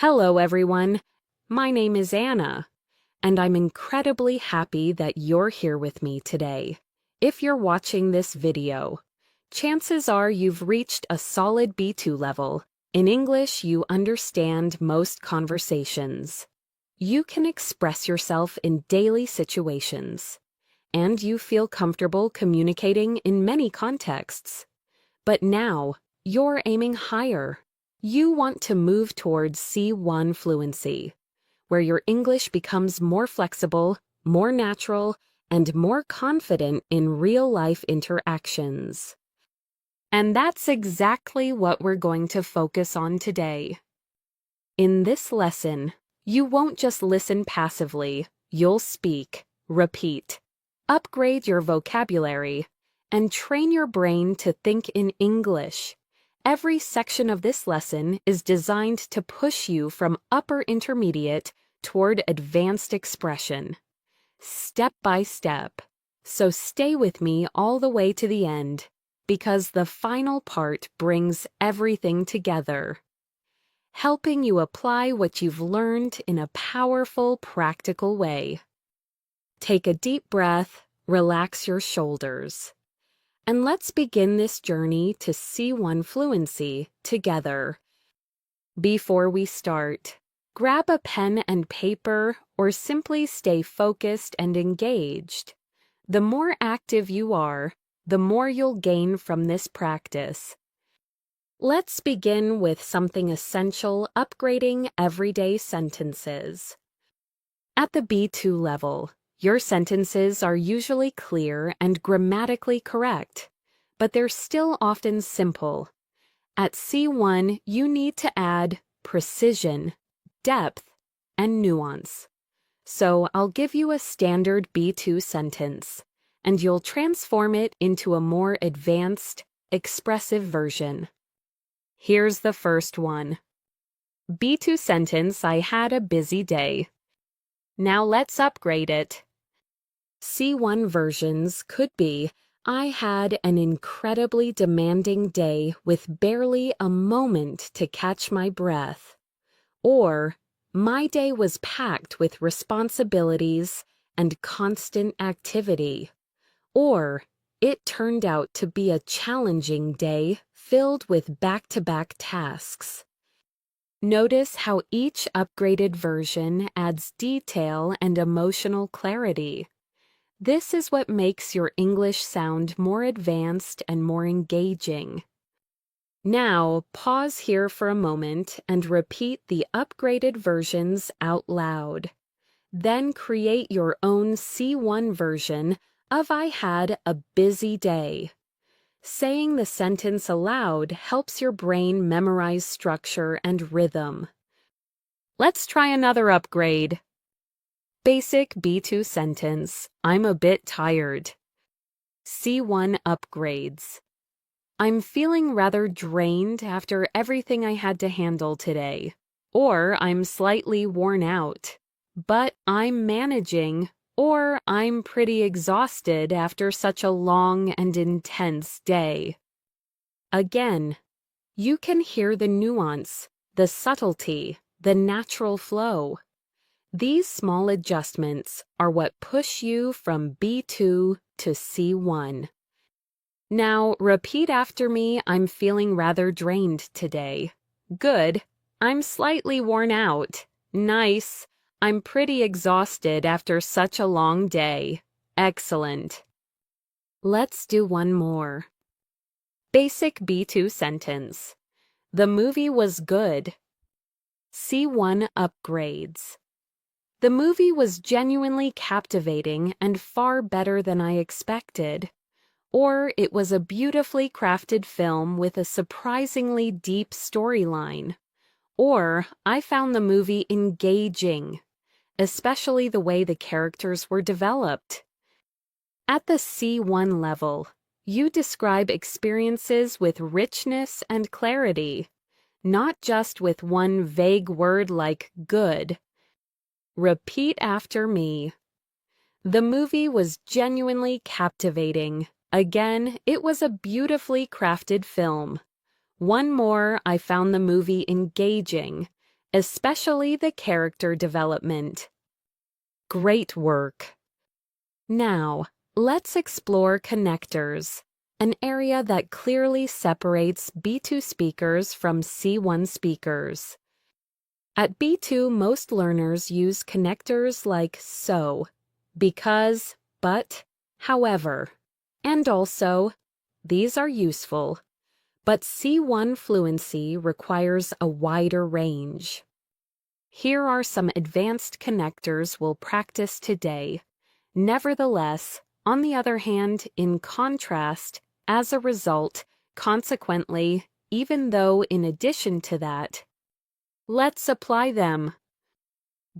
Hello, everyone. My name is Anna, and I'm incredibly happy that you're here with me today. If you're watching this video, chances are you've reached a solid B2 level. In English, you understand most conversations. You can express yourself in daily situations, and you feel comfortable communicating in many contexts. But now, you're aiming higher. You want to move towards C1 fluency, where your English becomes more flexible, more natural, and more confident in real-life interactions. And that's exactly what we're going to focus on today. In this lesson, you won't just listen passively, you'll speak, repeat, upgrade your vocabulary, and train your brain to think in English. Every section of this lesson is designed to push you from upper intermediate toward advanced expression, step by step. So stay with me all the way to the end, because the final part brings everything together, helping you apply what you've learned in a powerful, practical way. Take a deep breath, relax your shoulders, and let's begin this journey to C1 fluency together. Before we start, grab a pen and paper or simply stay focused and engaged. The more active you are, the more you'll gain from this practice. Let's begin with something essential: upgrading everyday sentences. At the B2 level, your sentences are usually clear and grammatically correct, but they're still often simple. At C1, you need to add precision, depth, and nuance. So I'll give you a standard B2 sentence, and you'll transform it into a more advanced, expressive version. Here's the first one. B2 sentence: I had a busy day. Now let's upgrade it. C1 versions could be: I had an incredibly demanding day with barely a moment to catch my breath. Or, my day was packed with responsibilities and constant activity. Or, it turned out to be a challenging day filled with back-to-back tasks. Notice how each upgraded version adds detail and emotional clarity. This is what makes your English sound more advanced and more engaging. Now, pause here for a moment and repeat the upgraded versions out loud. Then create your own C1 version of I had a busy day. Saying the sentence aloud helps your brain memorize structure and rhythm. Let's try another upgrade. Basic B2 sentence: I'm a bit tired. C1 upgrades: I'm feeling rather drained after everything I had to handle today. Or I'm slightly worn out, but I'm managing. Or I'm pretty exhausted after such a long and intense day. Again, you can hear the nuance, the subtlety, the natural flow. These small adjustments are what push you from B2 to C1. Now, repeat after me: I'm feeling rather drained today. Good. I'm slightly worn out. Nice. I'm pretty exhausted after such a long day. Excellent. Let's do one more. Basic B2 sentence: the movie was good. C1 upgrades: the movie was genuinely captivating and far better than I expected. Or it was a beautifully crafted film with a surprisingly deep storyline. Or I found the movie engaging, especially the way the characters were developed. At the C1 level, you describe experiences with richness and clarity, not just with one vague word like good. Repeat after me. The movie was genuinely captivating. Again, it was a beautifully crafted film. One more: I found the movie engaging, especially the character development. Great work! Now, let's explore connectors, an area that clearly separates B2 speakers from C1 speakers. At B2, most learners use connectors like so, because, but, however, and also. These are useful, but C1 fluency requires a wider range. Here are some advanced connectors we'll practice today. Nevertheless, on the other hand, in contrast, as a result, consequently, even though in addition to that, let's apply them.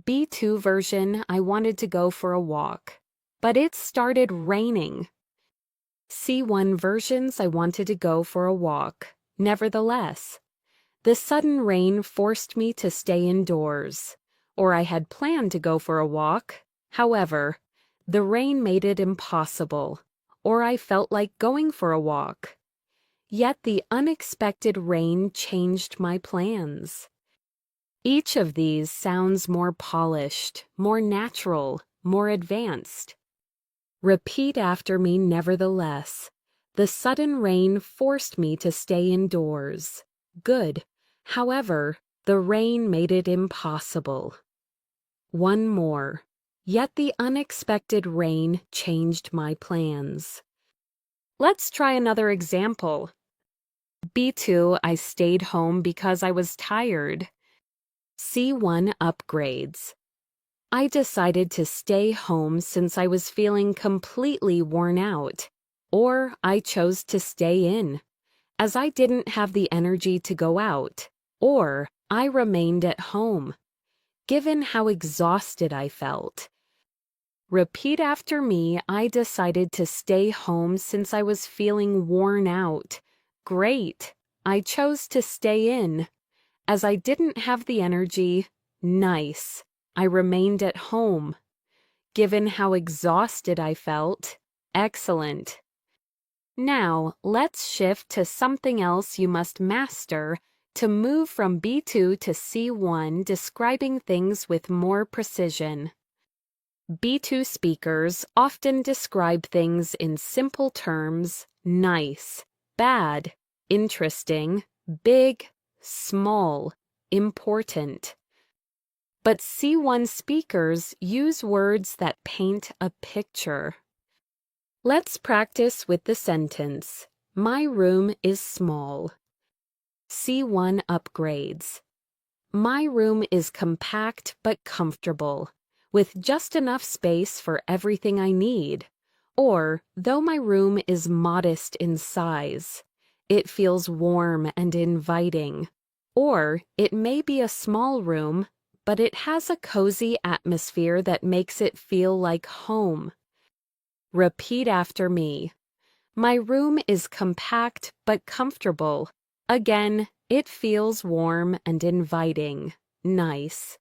B2 version, I wanted to go for a walk, but it started raining. C1 versions, I wanted to go for a walk. Nevertheless, the sudden rain forced me to stay indoors, or I had planned to go for a walk. However, the rain made it impossible, or I felt like going for a walk. Yet the unexpected rain changed my plans. Each of these sounds more polished, more natural, more advanced. Repeat after me nevertheless. The sudden rain forced me to stay indoors. Good. However, the rain made it impossible. One more. Yet the unexpected rain changed my plans. Let's try another example. B2, I stayed home because I was tired. C1 upgrades. I decided to stay home since I was feeling completely worn out, or I chose to stay in, as I didn't have the energy to go out, or I remained at home, given how exhausted I felt. Repeat after me. I decided to stay home since I was feeling worn out. Great. I chose to stay in, as I didn't have the energy. Nice. I remained at home. Given how exhausted I felt. Excellent. Now, let's shift to something else you must master to move from B2 to C1, describing things with more precision. B2 speakers often describe things in simple terms: nice, bad, interesting, big, small, important. But C1 speakers use words that paint a picture. Let's practice with the sentence, my room is small. C1 upgrades. My room is compact but comfortable, with just enough space for everything I need. Or, though my room is modest in size, it feels warm and inviting. Or, it may be a small room, but it has a cozy atmosphere that makes it feel like home. Repeat after me. My room is compact but comfortable. Again, it feels warm and inviting. Nice.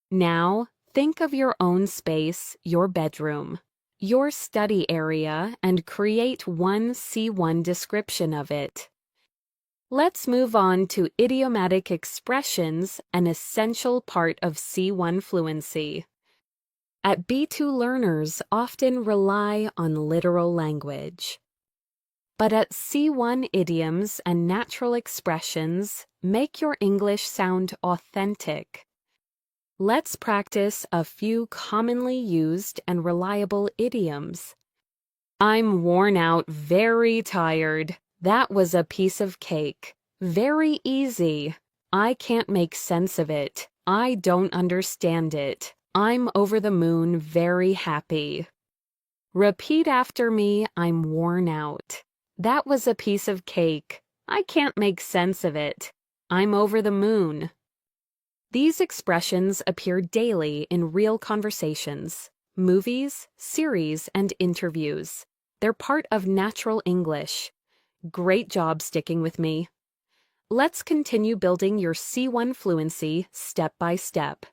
Now, think of your own space, your bedroom, your study area, and create one C1 description of it. Let's move on to idiomatic expressions, an essential part of C1 fluency. At B2, learners often rely on literal language. But at C1, idioms and natural expressions make your English sound authentic. Let's practice a few commonly used and reliable idioms. I'm worn out, very tired. That was a piece of cake. Very easy. I can't make sense of it. I don't understand it. I'm over the moon, very happy. Repeat after me. I'm worn out. That was a piece of cake. I can't make sense of it. I'm over the moon. These expressions appear daily in real conversations, movies, series, and interviews. They're part of natural English. Great job sticking with me. Let's continue building your C1 fluency step by step.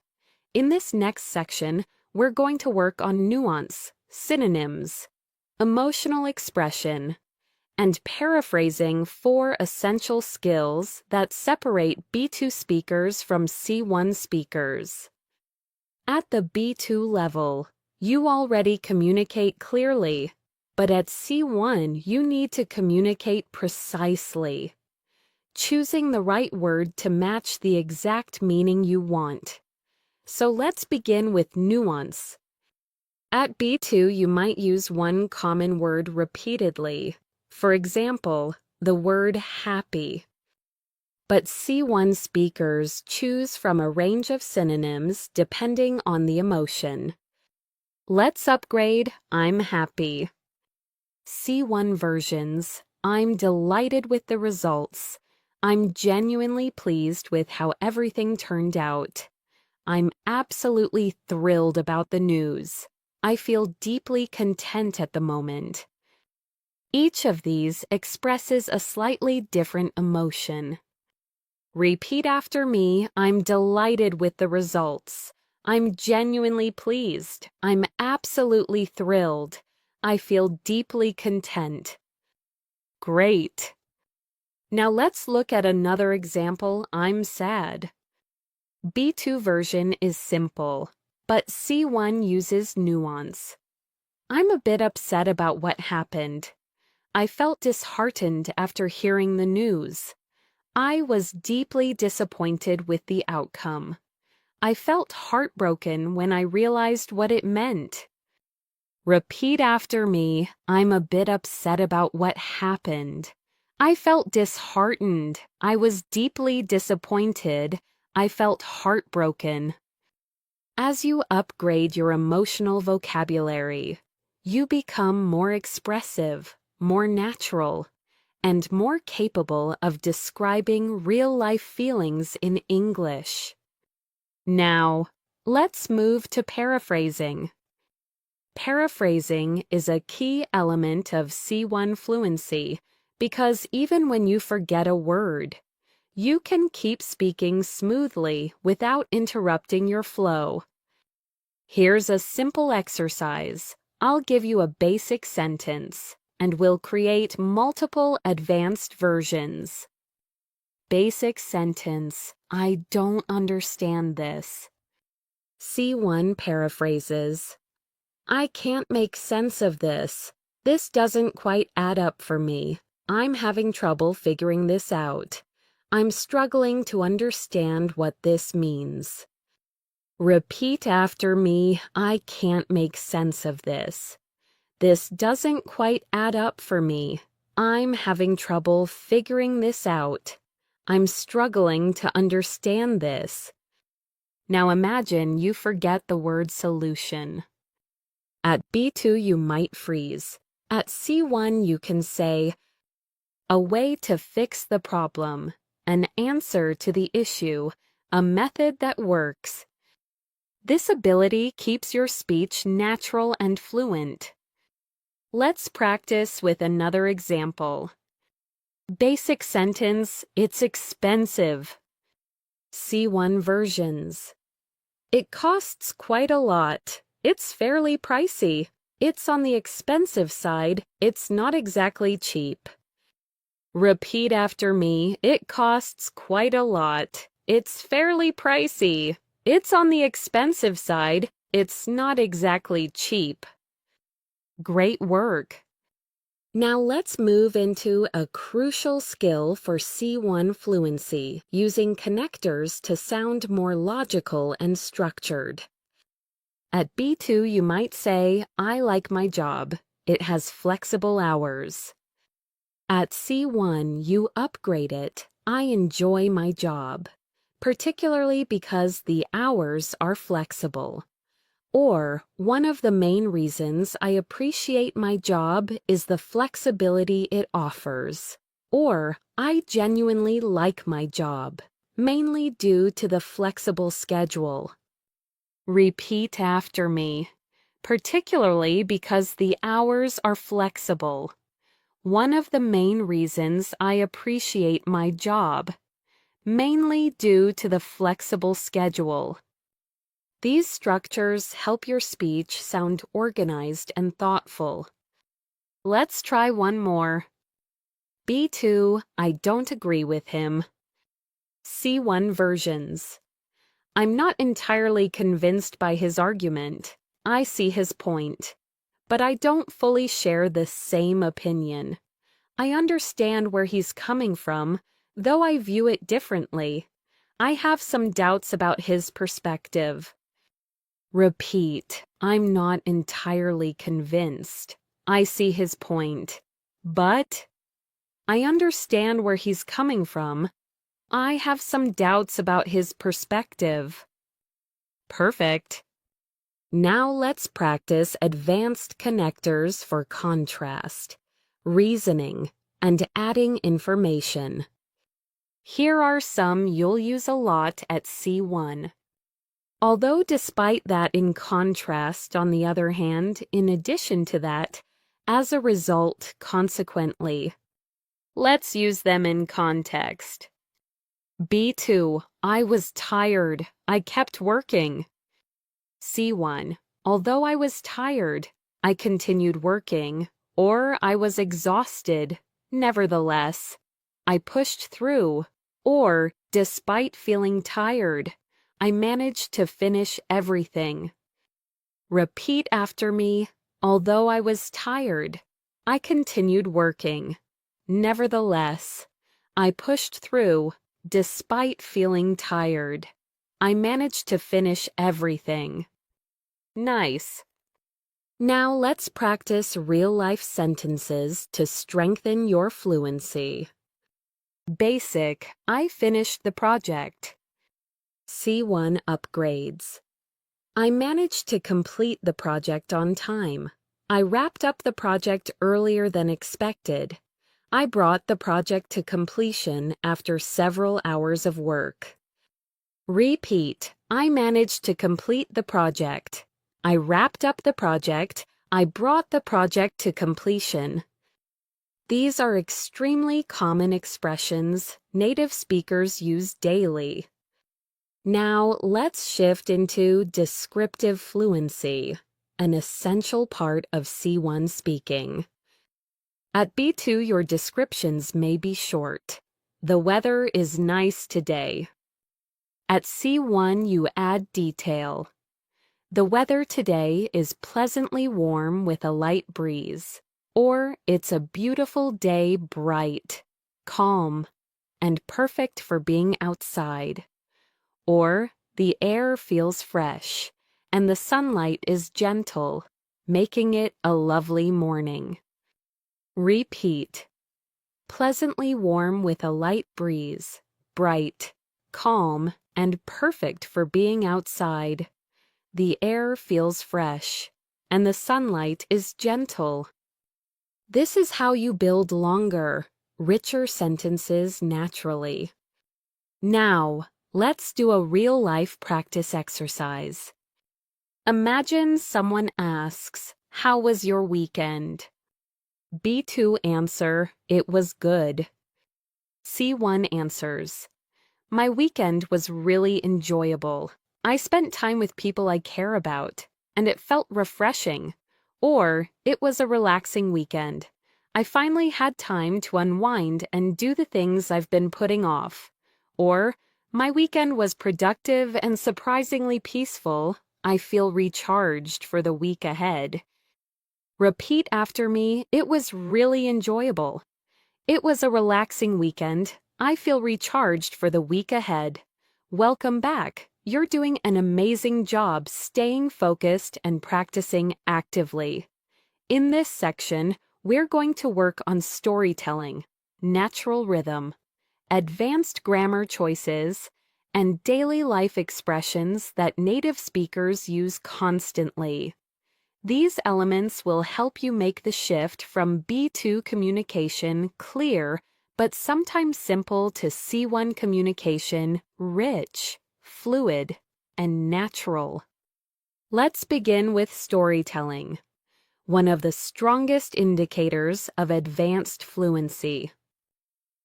In this next section, we're going to work on nuance, synonyms, emotional expression, and paraphrasing 4 essential skills that separate B2 speakers from C1 speakers. At the B2 level, you already communicate clearly, but at C1 you need to communicate precisely, choosing the right word to match the exact meaning you want. So let's begin with nuance. At B2, you might use one common word repeatedly. For example, the word happy. But C1 speakers choose from a range of synonyms depending on the emotion. Let's upgrade I'm happy. C1 versions, I'm delighted with the results. I'm genuinely pleased with how everything turned out. I'm absolutely thrilled about the news. I feel deeply content at the moment. Each of these expresses a slightly different emotion. Repeat after me, I'm delighted with the results. I'm genuinely pleased. I'm absolutely thrilled. I feel deeply content. Great. Now let's look at another example, I'm sad. B2 version is simple, but C1 uses nuance. I'm a bit upset about what happened. I felt disheartened after hearing the news. I was deeply disappointed with the outcome. I felt heartbroken when I realized what it meant. Repeat after me, I'm a bit upset about what happened. I felt disheartened. I was deeply disappointed. I felt heartbroken. As you upgrade your emotional vocabulary, you become more expressive, more natural, and more capable of describing real-life feelings in English. Now, let's move to paraphrasing. Paraphrasing is a key element of C1 fluency because even when you forget a word, you can keep speaking smoothly without interrupting your flow. Here's a simple exercise. I'll give you a basic sentence, and we'll create multiple advanced versions. Basic sentence. I don't understand this. C1 paraphrases. I can't make sense of this. This doesn't quite add up for me. I'm having trouble figuring this out. I'm struggling to understand what this means. Repeat after me, I can't make sense of this. This doesn't quite add up for me. I'm having trouble figuring this out. I'm struggling to understand this. Now imagine you forget the word solution. At B2 you might freeze. At C1 you can say, a way to fix the problem, an answer to the issue, a method that works. This ability keeps your speech natural and fluent. Let's practice with another example. Basic sentence, it's expensive. C1 versions. It costs quite a lot. It's fairly pricey. It's on the expensive side. It's not exactly cheap. Repeat after me. It costs quite a lot. It's fairly pricey. It's on the expensive side. It's not exactly cheap. Great work. Now let's move into a crucial skill for C1 fluency, using connectors to sound more logical and structured. At B2 you might say, I like my job. It has flexible hours. At C1 you upgrade it, I enjoy my job, particularly because the hours are flexible. Or, one of the main reasons I appreciate my job is the flexibility it offers. Or, I genuinely like my job, mainly due to the flexible schedule. Repeat after me, particularly because the hours are flexible. One of the main reasons I appreciate my job, mainly due to the flexible schedule. These structures help your speech sound organized and thoughtful. Let's try one more. B2, I don't agree with him. C1 versions. I'm not entirely convinced by his argument. I see his point. But I don't fully share the same opinion. I understand where he's coming from, though I view it differently. I have some doubts about his perspective. Repeat, I'm not entirely convinced. I see his point. But I understand where he's coming from. I have some doubts about his perspective. Perfect. Now let's practice advanced connectors for contrast, reasoning, and adding information. Here are some you'll use a lot at C1. Although despite that in contrast, on the other hand, in addition to that, as a result, consequently. Let's use them in context. B2, I was tired. I kept working. C1, although I was tired, I continued working, or I was exhausted. Nevertheless, I pushed through, or, despite feeling tired, I managed to finish everything. Repeat after me, although I was tired, I continued working. Nevertheless, I pushed through, despite feeling tired. I managed to finish everything. Nice. Now let's practice real-life sentences to strengthen your fluency. Basic, I finished the project. C1 upgrades. I managed to complete the project on time. I wrapped up the project earlier than expected. I brought the project to completion after several hours of work. Repeat, I managed to complete the project. I wrapped up the project. I brought the project to completion. These are extremely common expressions native speakers use daily. Now let's shift into descriptive fluency, an essential part of C1 speaking. At B2, your descriptions may be short. The weather is nice today. At C1, you add detail. The weather today is pleasantly warm with a light breeze, or it's a beautiful day, bright, calm, and perfect for being outside. Or the air feels fresh, and the sunlight is gentle, making it a lovely morning. Repeat. Pleasantly warm with a light breeze, bright, calm, and perfect for being outside. The air feels fresh, and the sunlight is gentle. This is how you build longer, richer sentences naturally. Now, let's do a real-life practice exercise. Imagine someone asks, "How was your weekend?" B2 answer, "It was good." C1 answers, "My weekend was really enjoyable. I spent time with people I care about, and it felt refreshing." Or, "It was a relaxing weekend. I finally had time to unwind and do the things I've been putting off." Or, "My weekend was productive and surprisingly peaceful. I feel recharged for the week ahead." Repeat after me, "It was really enjoyable." "It was a relaxing weekend. I feel recharged for the week ahead." Welcome back. You're doing an amazing job staying focused and practicing actively. In this section, we're going to work on storytelling, natural rhythm, advanced grammar choices, and daily life expressions that native speakers use constantly. These elements will help you make the shift from B2 communication clear but sometimes simple to C1 communication rich, fluid, and natural. Let's begin with storytelling, one of the strongest indicators of advanced fluency.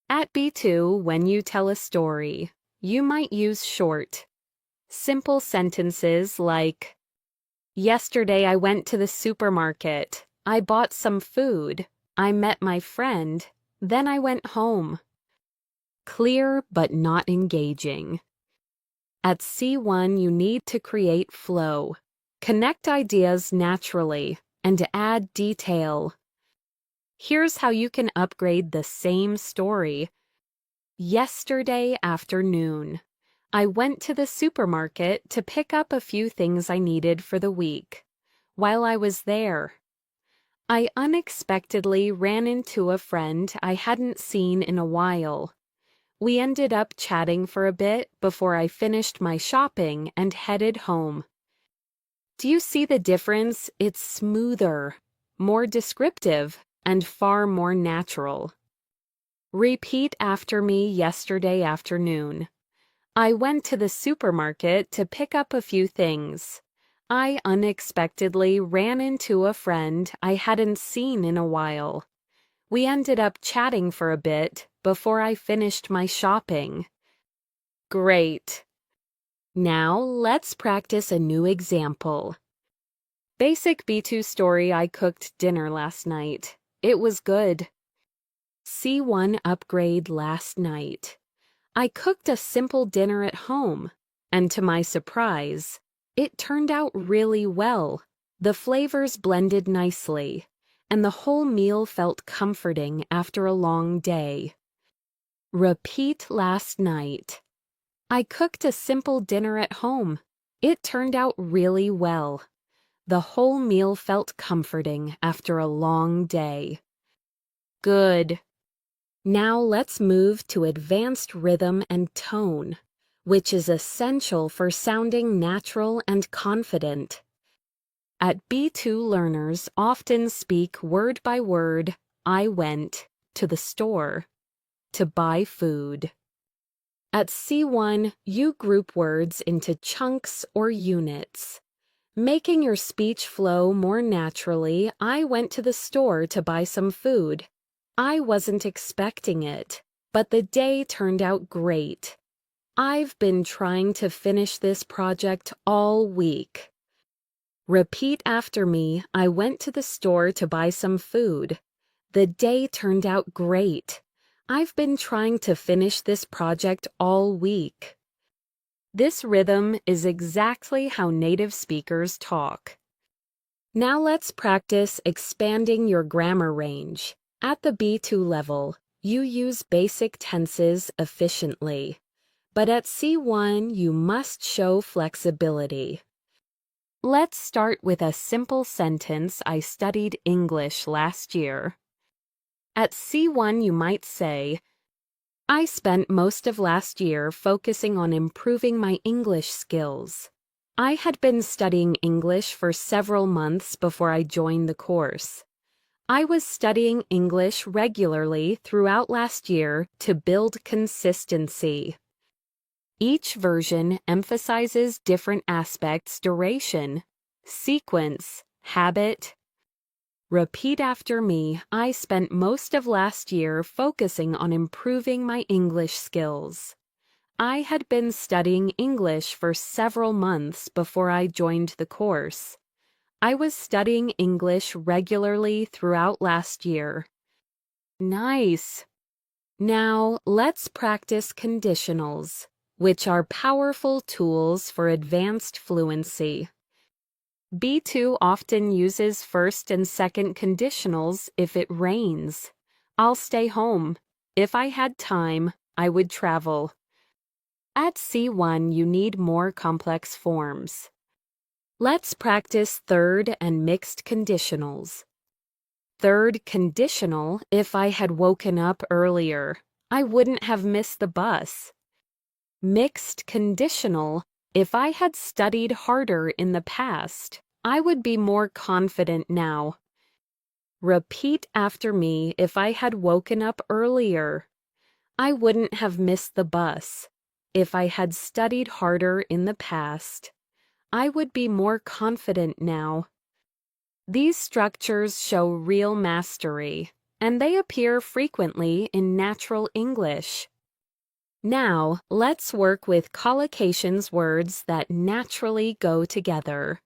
At B2, when you tell a story, you might use short, simple sentences like, "Yesterday I went to the supermarket. I bought some food. I met my friend. Then I went home. Clear but not engaging. At C1, you need to create flow. Connect ideas naturally and add detail. Here's how you can upgrade the same story. Yesterday afternoon, I went to the supermarket to pick up a few things I needed for the week. While I was there, I unexpectedly ran into a friend I hadn't seen in a while. We ended up chatting for a bit before I finished my shopping and headed home. Do you see the difference? It's smoother, more descriptive, and far more natural. Repeat after me yesterday afternoon. I went to the supermarket to pick up a few things. I unexpectedly ran into a friend I hadn't seen in a while. We ended up chatting for a bit before I finished my shopping. Great. Now let's practice a new example. Basic B2 story. I cooked dinner last night. It was good. C1 upgrade last night. I cooked a simple dinner at home, and to my surprise, it turned out really well. The flavors blended nicely, and the whole meal felt comforting after a long day. Repeat last night. I cooked a simple dinner at home. It turned out really well. The whole meal felt comforting after a long day. Good. Now let's move to advanced rhythm and tone, which is essential for sounding natural and confident. At B2, learners often speak word by word. I went to the store to buy food. At C1, you group words into chunks or units, making your speech flow more naturally. I went to the store to buy some food. I wasn't expecting it, but the day turned out great. I've been trying to finish this project all week. Repeat after me. I went to the store to buy some food. The day turned out great. I've been trying to finish this project all week. This rhythm is exactly how native speakers talk. Now let's practice expanding your grammar range. At the B2 level, you use basic tenses efficiently, but at C1, you must show flexibility. Let's start with a simple sentence. I studied English last year. At C1, you might say, I spent most of last year focusing on improving my English skills. I had been studying English for several months before I joined the course. I was studying English regularly throughout last year to build consistency. Each version emphasizes different aspects: duration, sequence, habit. Repeat after me. I spent most of last year focusing on improving my English skills. I had been studying English for several months before I joined the course. I was studying English regularly throughout last year. Nice. Now, let's practice conditionals, which are powerful tools for advanced fluency. B2 often uses first and second conditionals. If it rains, I'll stay home. If I had time, I would travel. At C1, you need more complex forms. Let's practice third and mixed conditionals. Third conditional: if I had woken up earlier, I wouldn't have missed the bus. Mixed conditional: if I had studied harder in the past, I would be more confident now. Repeat after me. If I had woken up earlier, I wouldn't have missed the bus. If I had studied harder in the past, I would be more confident now. These structures show real mastery, and they appear frequently in natural English. Now, let's work with collocations, words that naturally go together.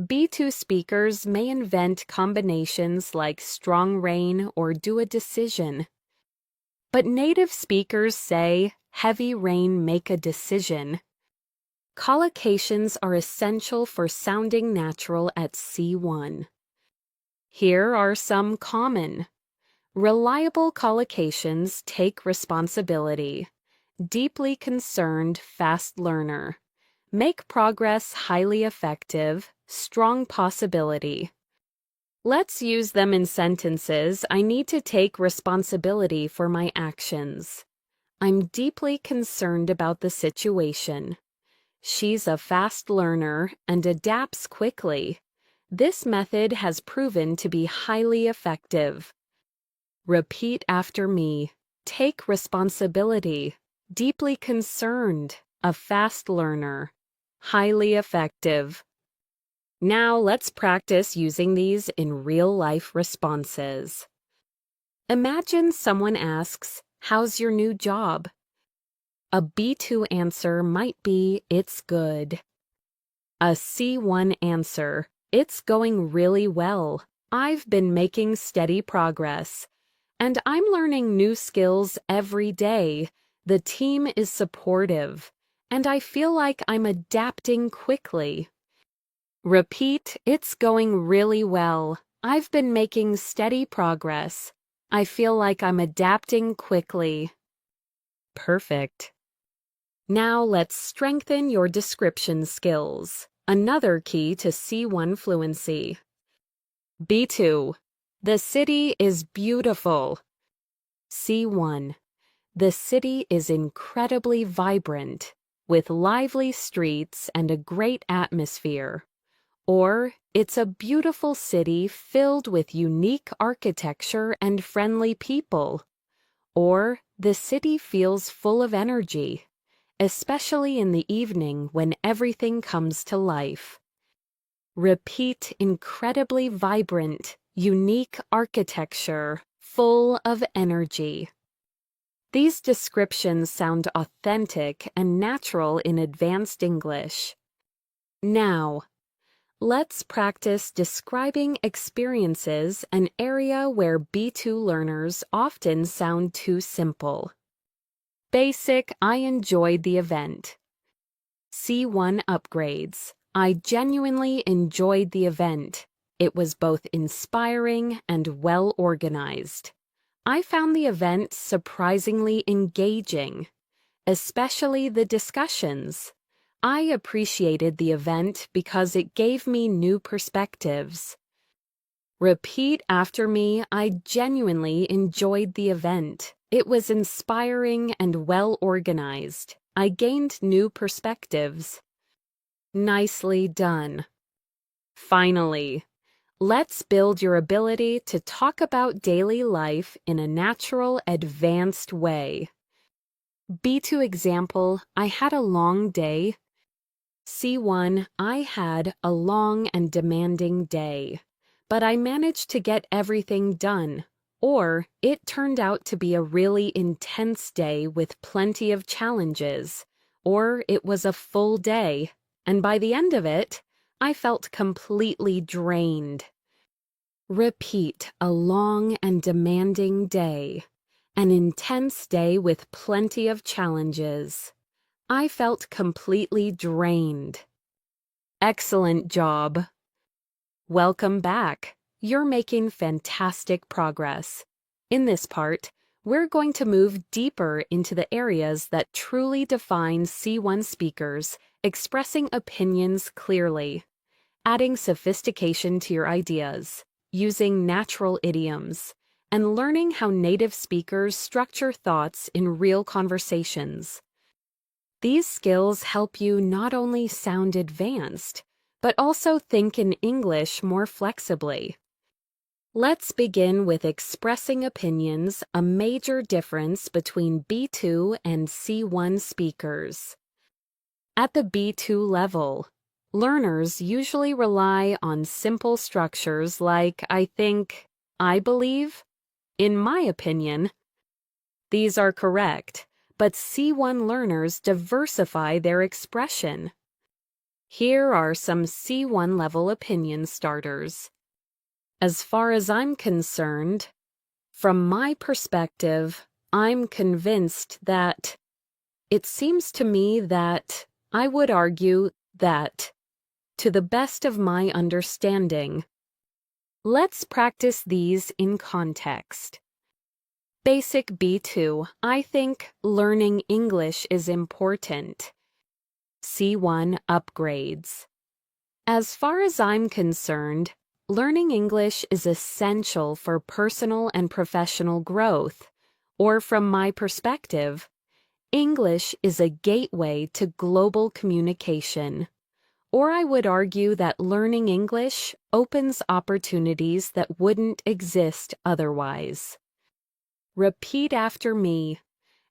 B2 speakers may invent combinations like strong rain or do a decision. But native speakers say, heavy rain make a decision. Collocations are essential for sounding natural at C1. Here are some common. Reliable collocations take responsibility. Deeply concerned, fast learner. Make progress highly effective, strong possibility. Let's use them in sentences. I need to take responsibility for my actions. I'm deeply concerned about the situation. She's a fast learner and adapts quickly. This method has proven to be highly effective. Repeat after me. Take responsibility. Deeply concerned. A fast learner. Highly effective. Now let's practice using these in real-life responses. Imagine someone asks, "How's your new job?" A B2 answer might be, "It's good." A C1 answer, "It's going really well. I've been making steady progress. And I'm learning new skills every day. The team is supportive. And I feel like I'm adapting quickly." Repeat, "It's going really well. I've been making steady progress. I feel like I'm adapting quickly." Perfect. Now let's strengthen your description skills. Another key to C1 fluency. B2. The city is beautiful. C1. The city is incredibly vibrant, with lively streets and a great atmosphere. Or, it's a beautiful city filled with unique architecture and friendly people. Or, the city feels full of energy, especially in the evening when everything comes to life. Repeat, incredibly vibrant, unique architecture, full of energy. These descriptions sound authentic and natural in advanced English. Now, let's practice describing experiences, an area where B2 learners often sound too simple. Basic, I enjoyed the event. C1 upgrades. I genuinely enjoyed the event. It was both inspiring and well organized. I found the event surprisingly engaging, especially the discussions. I appreciated the event because it gave me new perspectives. Repeat after me, I genuinely enjoyed the event. It was inspiring and well organized. I gained new perspectives. Nicely done. Finally, let's build your ability to talk about daily life in a natural, advanced way. B2 example, I had a long day. C1, I had a long and demanding day, but I managed to get everything done. Or, it turned out to be a really intense day with plenty of challenges. Or, it was a full day, and by the end of it, I felt completely drained. Repeat, a long and demanding day. An intense day with plenty of challenges. I felt completely drained. Excellent job. Welcome back. You're making fantastic progress. In this part, we're going to move deeper into the areas that truly define C1 speakers, expressing opinions clearly, adding sophistication to your ideas, using natural idioms, and learning how native speakers structure thoughts in real conversations. These skills help you not only sound advanced, but also think in English more flexibly. Let's begin with expressing opinions, a major difference between B2 and C1 speakers. At the B2 level, learners usually rely on simple structures like I think, I believe, in my opinion. These are correct, but C1 learners diversify their expression. Here are some C1 level opinion starters. As far as I'm concerned, from my perspective, I'm convinced that it seems to me that I would argue that, to the best of my understanding. Let's practice these in context. Basic B2, I think learning English is important. C1 upgrades. As far as I'm concerned, learning English is essential for personal and professional growth, or from my perspective, English is a gateway to global communication. Or I would argue that learning English opens opportunities that wouldn't exist otherwise. Repeat after me.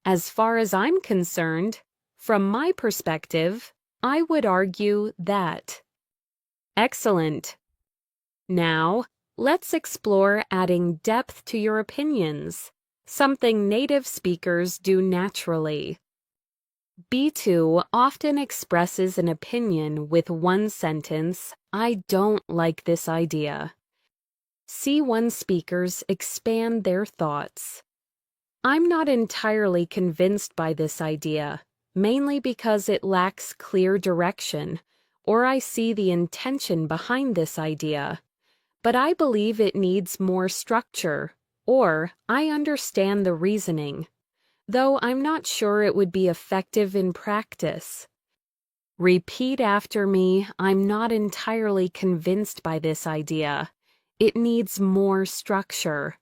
As far as I'm concerned, from my perspective, I would argue that. Excellent. Now, let's explore adding depth to your opinions, something native speakers do naturally. B2 often expresses an opinion with one sentence, "I don't like this idea." C1 speakers expand their thoughts. I'm not entirely convinced by this idea, mainly because it lacks clear direction, or I see the intention behind this idea. But I believe it needs more structure, or I understand the reasoning, though I'm not sure it would be effective in practice. Repeat after me, I'm not entirely convinced by this idea. It needs more structure.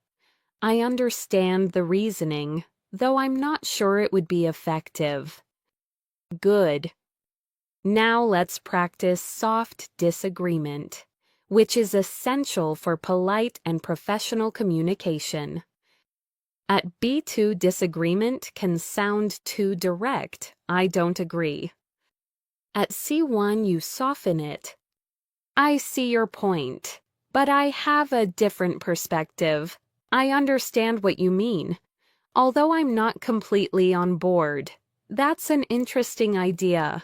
I understand the reasoning, though I'm not sure it would be effective. Good. Now let's practice soft disagreement, which is essential for polite and professional communication. At B2, disagreement can sound too direct. I don't agree. At C1, you soften it. I see your point, but I have a different perspective. I understand what you mean, although I'm not completely on board. That's an interesting idea.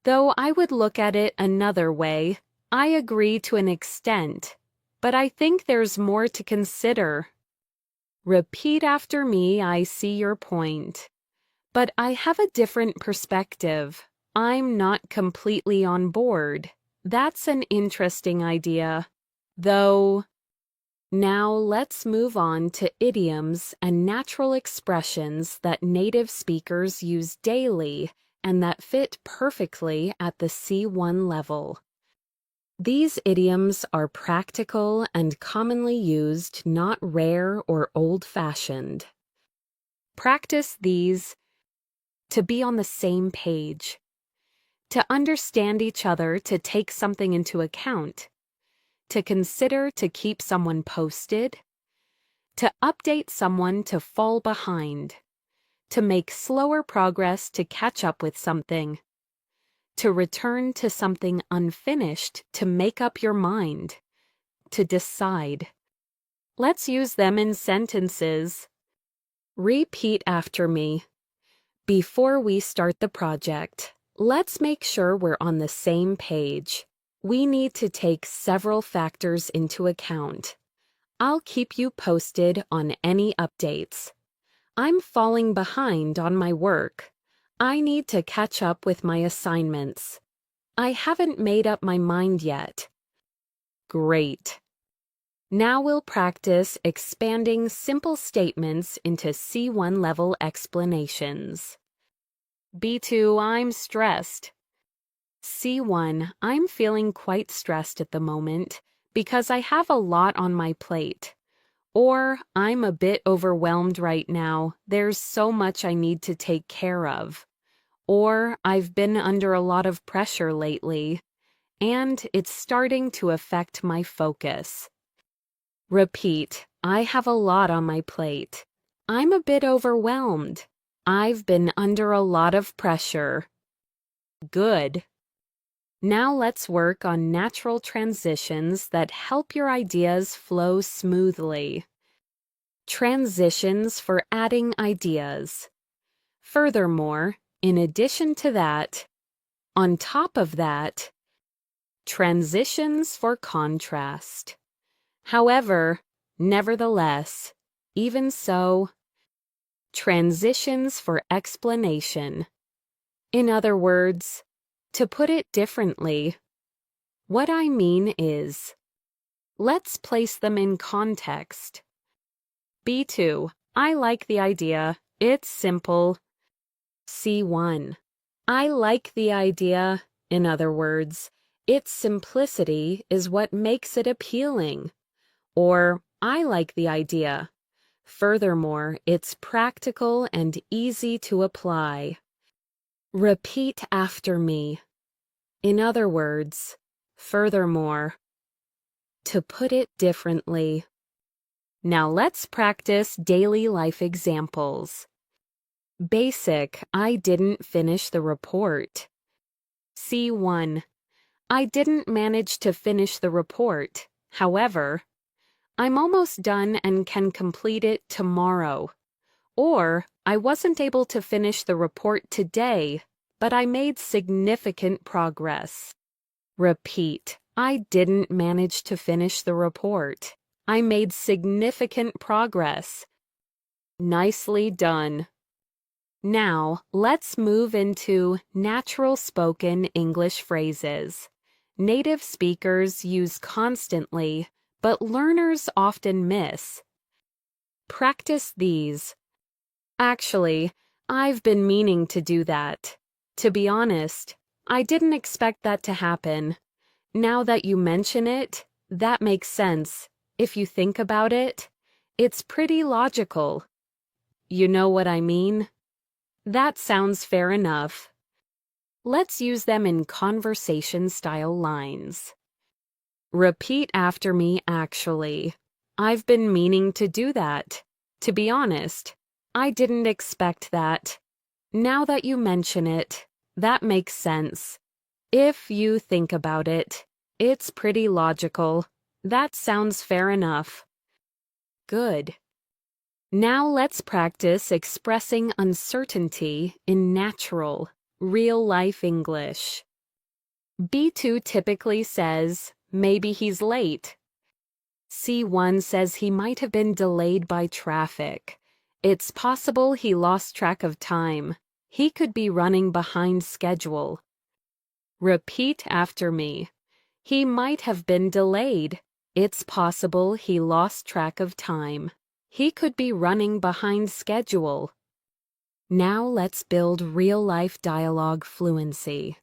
Though I would look at it another way. I agree to an extent, but I think there's more to consider. Repeat after me, I see your point. But I have a different perspective. I'm not completely on board. That's an interesting idea. Though, now let's move on to idioms and natural expressions that native speakers use daily and that fit perfectly at the C1 level. These idioms are practical and commonly used, not rare or old-fashioned. Practice these to be on the same page, to understand each other, to take something into account, to consider, to keep someone posted, to update someone, to fall behind, to make slower progress, to catch up with something, to return to something unfinished, to make up your mind, to decide. Let's use them in sentences. Repeat after me. Before we start the project, let's make sure we're on the same page. We need to take several factors into account. I'll keep you posted on any updates. I'm falling behind on my work. I need to catch up with my assignments. I haven't made up my mind yet. Great. Now we'll practice expanding simple statements into C1 level explanations. B2, I'm stressed. C1, I'm feeling quite stressed at the moment because I have a lot on my plate. Or, I'm a bit overwhelmed right now. There's so much I need to take care of. Or, I've been under a lot of pressure lately, and it's starting to affect my focus. Repeat, I have a lot on my plate. I'm a bit overwhelmed. I've been under a lot of pressure. Good. Now let's work on natural transitions that help your ideas flow smoothly. Transitions for adding ideas. Furthermore, in addition to that, on top of that, Transitions for contrast. However, nevertheless, even so. Transitions for explanation. In other words, to put it differently, what I mean is, let's place them in context. B2, I like the idea, it's simple. C1, I like the idea, in other words, its simplicity is what makes it appealing. Or, I like the idea. Furthermore, it's practical and easy to apply. Repeat after me. In other words, furthermore. To put it differently. Now let's practice daily life examples. Basic, I didn't finish the report. C1, I didn't manage to finish the report. However, I'm almost done and can complete it tomorrow. Or, I wasn't able to finish the report today, but I made significant progress. Repeat, I didn't manage to finish the report. I made significant progress. Nicely done. Now, let's move into natural spoken English phrases. Native speakers use constantly, but learners often miss. Practice these. Actually, I've been meaning to do that. To be honest, I didn't expect that to happen. Now that you mention it, that makes sense. If you think about it, it's pretty logical. You know what I mean? That sounds fair enough. Let's use them in conversation-style lines. Repeat after me, actually. I've been meaning to do that. To be honest, I didn't expect that. Now that you mention it, that makes sense. If you think about it, it's pretty logical. That sounds fair enough. Good. Now let's practice expressing uncertainty in natural, real-life English. B2 typically says, maybe he's late. C1 says he might have been delayed by traffic. It's possible he lost track of time. He could be running behind schedule. Repeat after me. He might have been delayed. It's possible he lost track of time. He could be running behind schedule. Now let's build real-life dialogue fluency.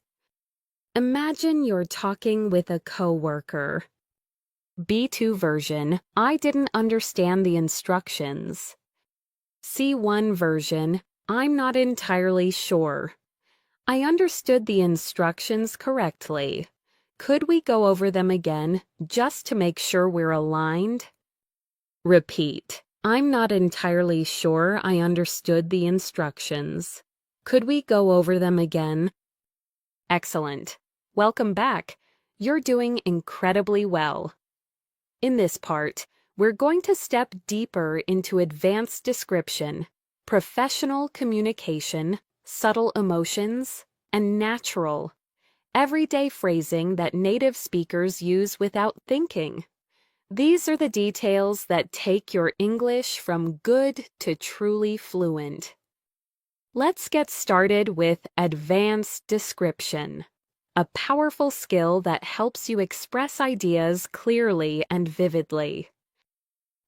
Imagine you're talking with a coworker. B2 version, I didn't understand the instructions. C1 version, I'm not entirely sure. I understood the instructions correctly. Could we go over them again, just to make sure we're aligned? Repeat. I'm not entirely sure I understood the instructions. Could we go over them again? Excellent. Welcome back. You're doing incredibly well. In this part, we're going to step deeper into advanced description, professional communication, subtle emotions, and natural, everyday phrasing that native speakers use without thinking. These are the details that take your English from good to truly fluent. Let's get started with advanced description, a powerful skill that helps you express ideas clearly and vividly.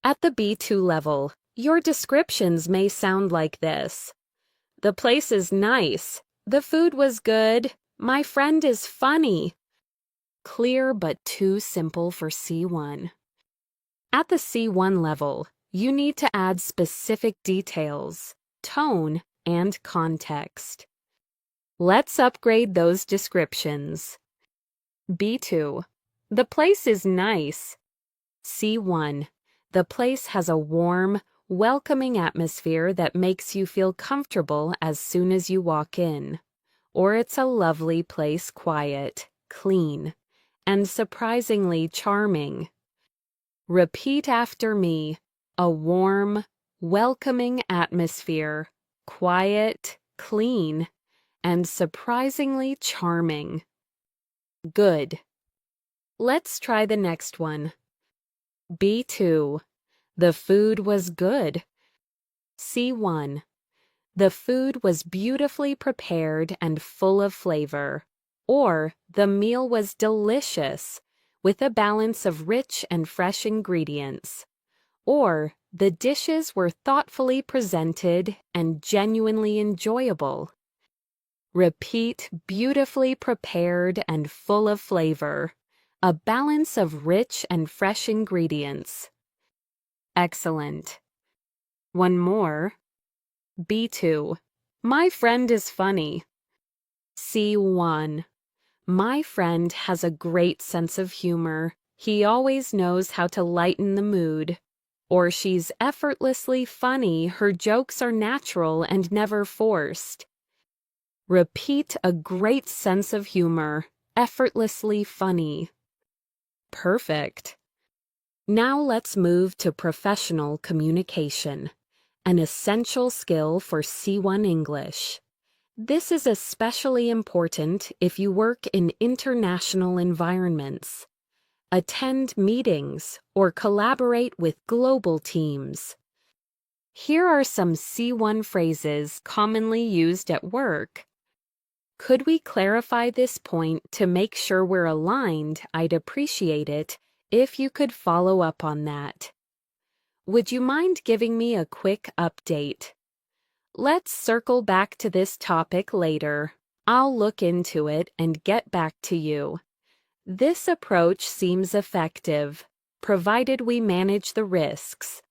At the B2 level, your descriptions may sound like this. The place is nice. The food was good. My friend is funny. Clear but too simple for C1. At the C1 level, you need to add specific details, tone, and context. Let's upgrade those descriptions. B2. The place is nice. C1. The place has a warm, welcoming atmosphere that makes you feel comfortable as soon as you walk in. Or it's a lovely place, quiet, clean, and surprisingly charming. Repeat after me. A warm, welcoming atmosphere, quiet, clean, and surprisingly charming. Good. Let's try the next one. B2. The food was good. C1. The food was beautifully prepared and full of flavor. Or, the meal was delicious, with a balance of rich and fresh ingredients. Or, the dishes were thoughtfully presented and genuinely enjoyable. Repeat, beautifully prepared and full of flavor. A balance of rich and fresh ingredients. Excellent. One more. B2. My friend is funny. C1. My friend has a great sense of humor. He always knows how to lighten the mood. Or she's effortlessly funny. Her jokes are natural and never forced. Repeat, a great sense of humor. Effortlessly funny. Perfect. Now let's move to professional communication, an essential skill for C1 English. This is especially important if you work in international environments, attend meetings, or collaborate with global teams. Here are some C1 phrases commonly used at work. Could we clarify this point to make sure we're aligned? I'd appreciate it if you could follow up on that. Would you mind giving me a quick update? Let's circle back to this topic later. I'll look into it and get back to you. This approach seems effective, provided we manage the risks.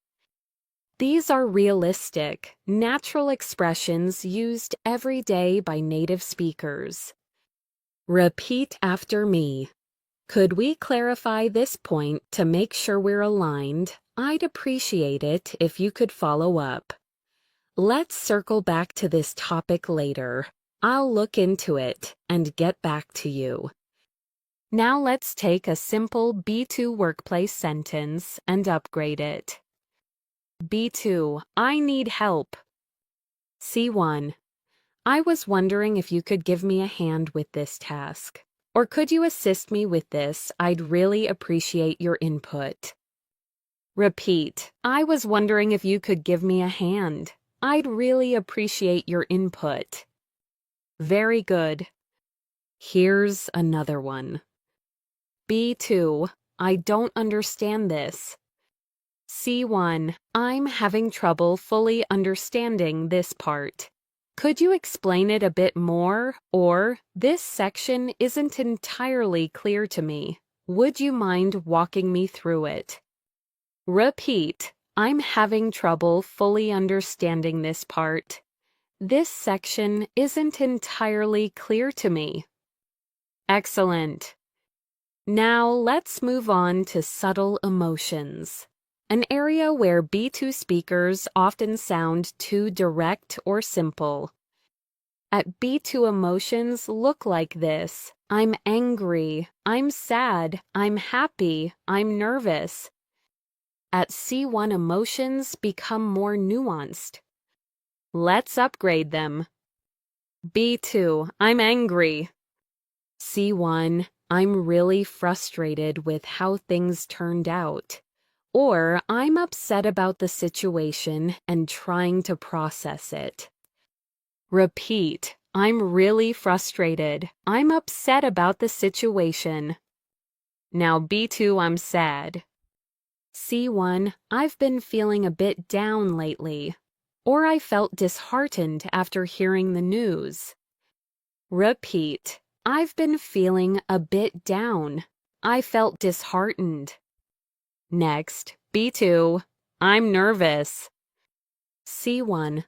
These are realistic, natural expressions used every day by native speakers. Repeat after me. Could we clarify this point to make sure we're aligned? I'd appreciate it if you could follow up. Let's circle back to this topic later. I'll look into it and get back to you. Now let's take a simple B2 workplace sentence and upgrade it. B2, I need help. C1, I was wondering if you could give me a hand with this task. Or could you assist me with this? I'd really appreciate your input. Repeat, I was wondering if you could give me a hand. I'd really appreciate your input. Very good. Here's another one. B2, I don't understand this. C1, I'm having trouble fully understanding this part. Could you explain it a bit more? Or, this section isn't entirely clear to me. Would you mind walking me through it? Repeat, I'm having trouble fully understanding this part. This section isn't entirely clear to me. Excellent. Now let's move on to subtle emotions, an area where B2 speakers often sound too direct or simple. At B2, emotions look like this. I'm angry, I'm sad, I'm happy, I'm nervous. At C1, emotions become more nuanced. Let's upgrade them. B2, I'm angry. C1, I'm really frustrated with how things turned out. Or, I'm upset about the situation and trying to process it. Repeat, I'm really frustrated. I'm upset about the situation. Now B2, I'm sad. C1, I've been feeling a bit down lately. Or I felt disheartened after hearing the news. Repeat, I've been feeling a bit down. I felt disheartened. Next, B2, I'm nervous. C1,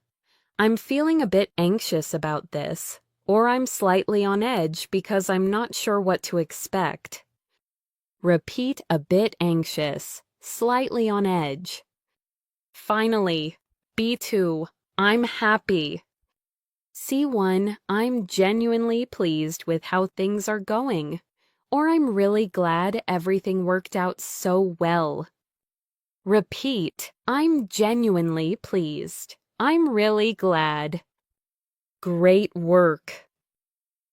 I'm feeling a bit anxious about this, or I'm slightly on edge because I'm not sure what to expect. Repeat, a bit anxious, slightly on edge. Finally, B2, I'm happy. C1, I'm genuinely pleased with how things are going, or I'm really glad everything worked out so well. Repeat, I'm genuinely pleased. I'm really glad. Great work.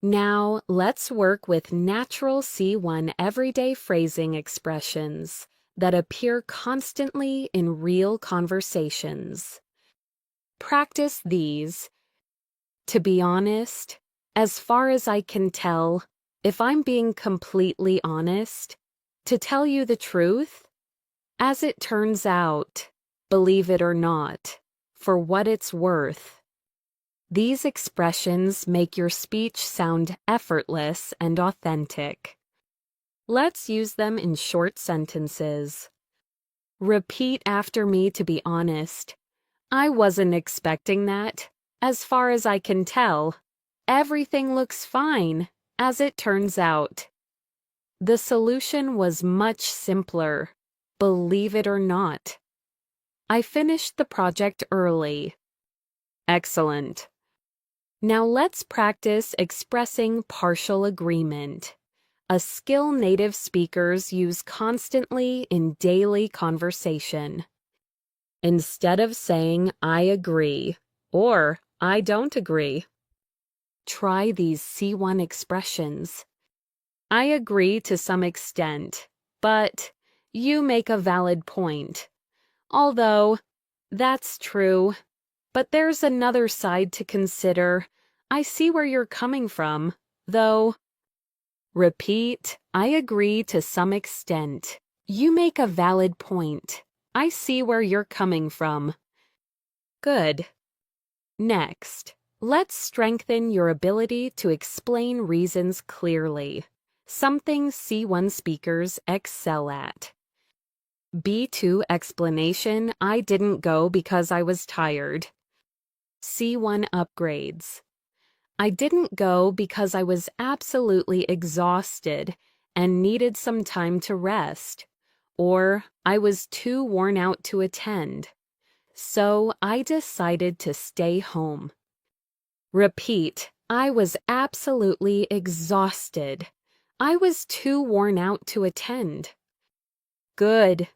Now, let's work with natural C1 everyday phrasing expressions that appear constantly in real conversations. Practice these. To be honest, as far as I can tell, if I'm being completely honest, to tell you the truth, as it turns out, believe it or not, for what it's worth. These expressions make your speech sound effortless and authentic. Let's use them in short sentences. Repeat after me to be honest. I wasn't expecting that. As far as I can tell, everything looks fine, as it turns out. The solution was much simpler, believe it or not. I finished the project early. Excellent. Now let's practice expressing partial agreement, a skill native speakers use constantly in daily conversation. Instead of saying, I agree, or I don't agree, try these C1 expressions. I agree to some extent, but you make a valid point. Although, that's true, but there's another side to consider. I see where you're coming from, though. Repeat, I agree to some extent. You make a valid point. I see where you're coming from. Good. Next, let's strengthen your ability to explain reasons clearly, something C1 speakers excel at. B2 explanation, I didn't go because I was tired. C1 upgrades. I didn't go because I was absolutely exhausted and needed some time to rest, or I was too worn out to attend. So I decided to stay home. Repeat, I was absolutely exhausted. I was too worn out to attend. Good.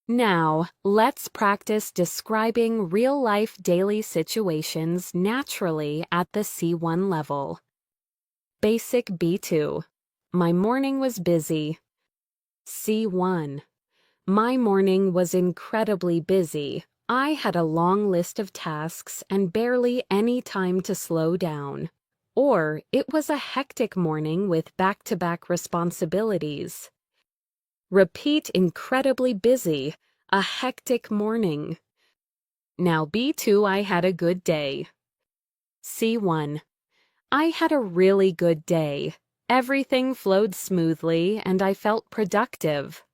Now, let's practice describing real-life daily situations naturally at the C1 level. Basic B2. My morning was busy. C1. My morning was incredibly busy. I had a long list of tasks and barely any time to slow down. Or it was a hectic morning with back-to-back responsibilities. Repeat incredibly busy, a hectic morning. Now B2, I had a good day. C1. I had a really good day. Everything flowed smoothly and I felt productive.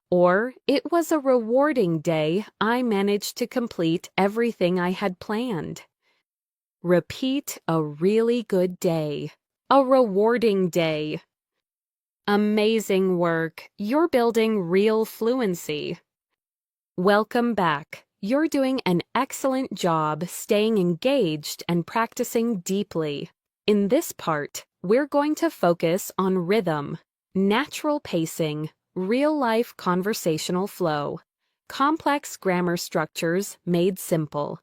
Or it was a rewarding day. I managed to complete everything I had planned. Repeat, a really good day. A rewarding day. Amazing work. You're building real fluency. Welcome back. You're doing an excellent job staying engaged and practicing deeply. In this part, we're going to focus on rhythm, natural pacing, real-life conversational flow, complex grammar structures made simple,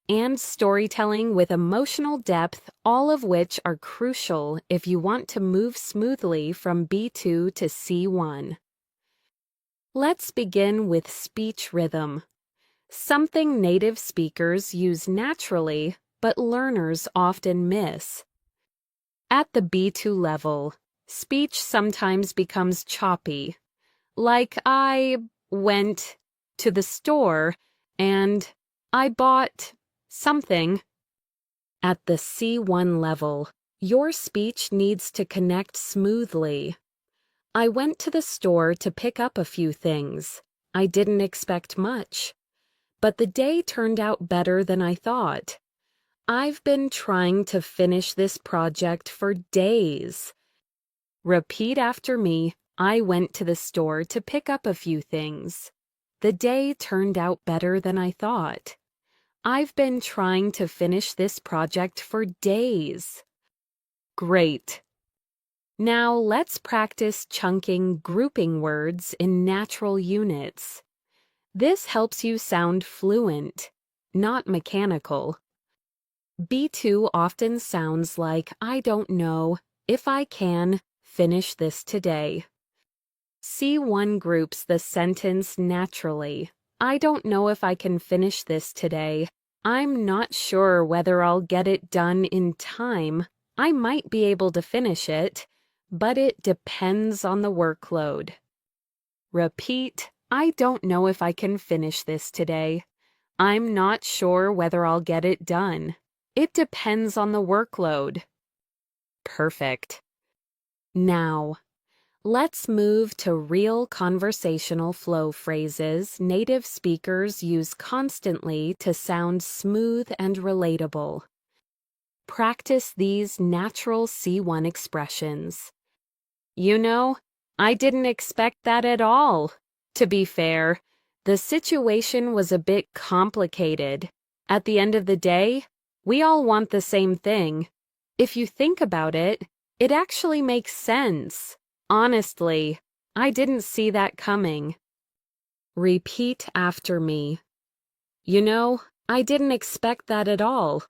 and storytelling with emotional depth, all of which are crucial if you want to move smoothly from B2 to C1. Let's begin with speech rhythm, something native speakers use naturally, but learners often miss. At the B2 level, speech sometimes becomes choppy, like I went to the store and I bought something. At the C1 level, your speech needs to connect smoothly. I went to the store to pick up a few things. I didn't expect much, but the day turned out better than I thought. I've been trying to finish this project for days. Repeat after me. I went to the store to pick up a few things. The day turned out better than I thought. I've been trying to finish this project for days. Great. Now let's practice chunking grouping words in natural units. This helps you sound fluent, not mechanical. B2 often sounds like I don't know if I can finish this today. C1 groups the sentence naturally. I don't know if I can finish this today. I'm not sure whether I'll get it done in time. I might be able to finish it, but it depends on the workload. Repeat, I don't know if I can finish this today. I'm not sure whether I'll get it done. It depends on the workload. Perfect. Now, let's move to real conversational flow phrases native speakers use constantly to sound smooth and relatable. Practice these natural C1 expressions. You know, I didn't expect that at all. To be fair, the situation was a bit complicated. At the end of the day, we all want the same thing. If you think about it, it actually makes sense. Honestly, I didn't see that coming. Repeat after me. You know, I didn't expect that at all.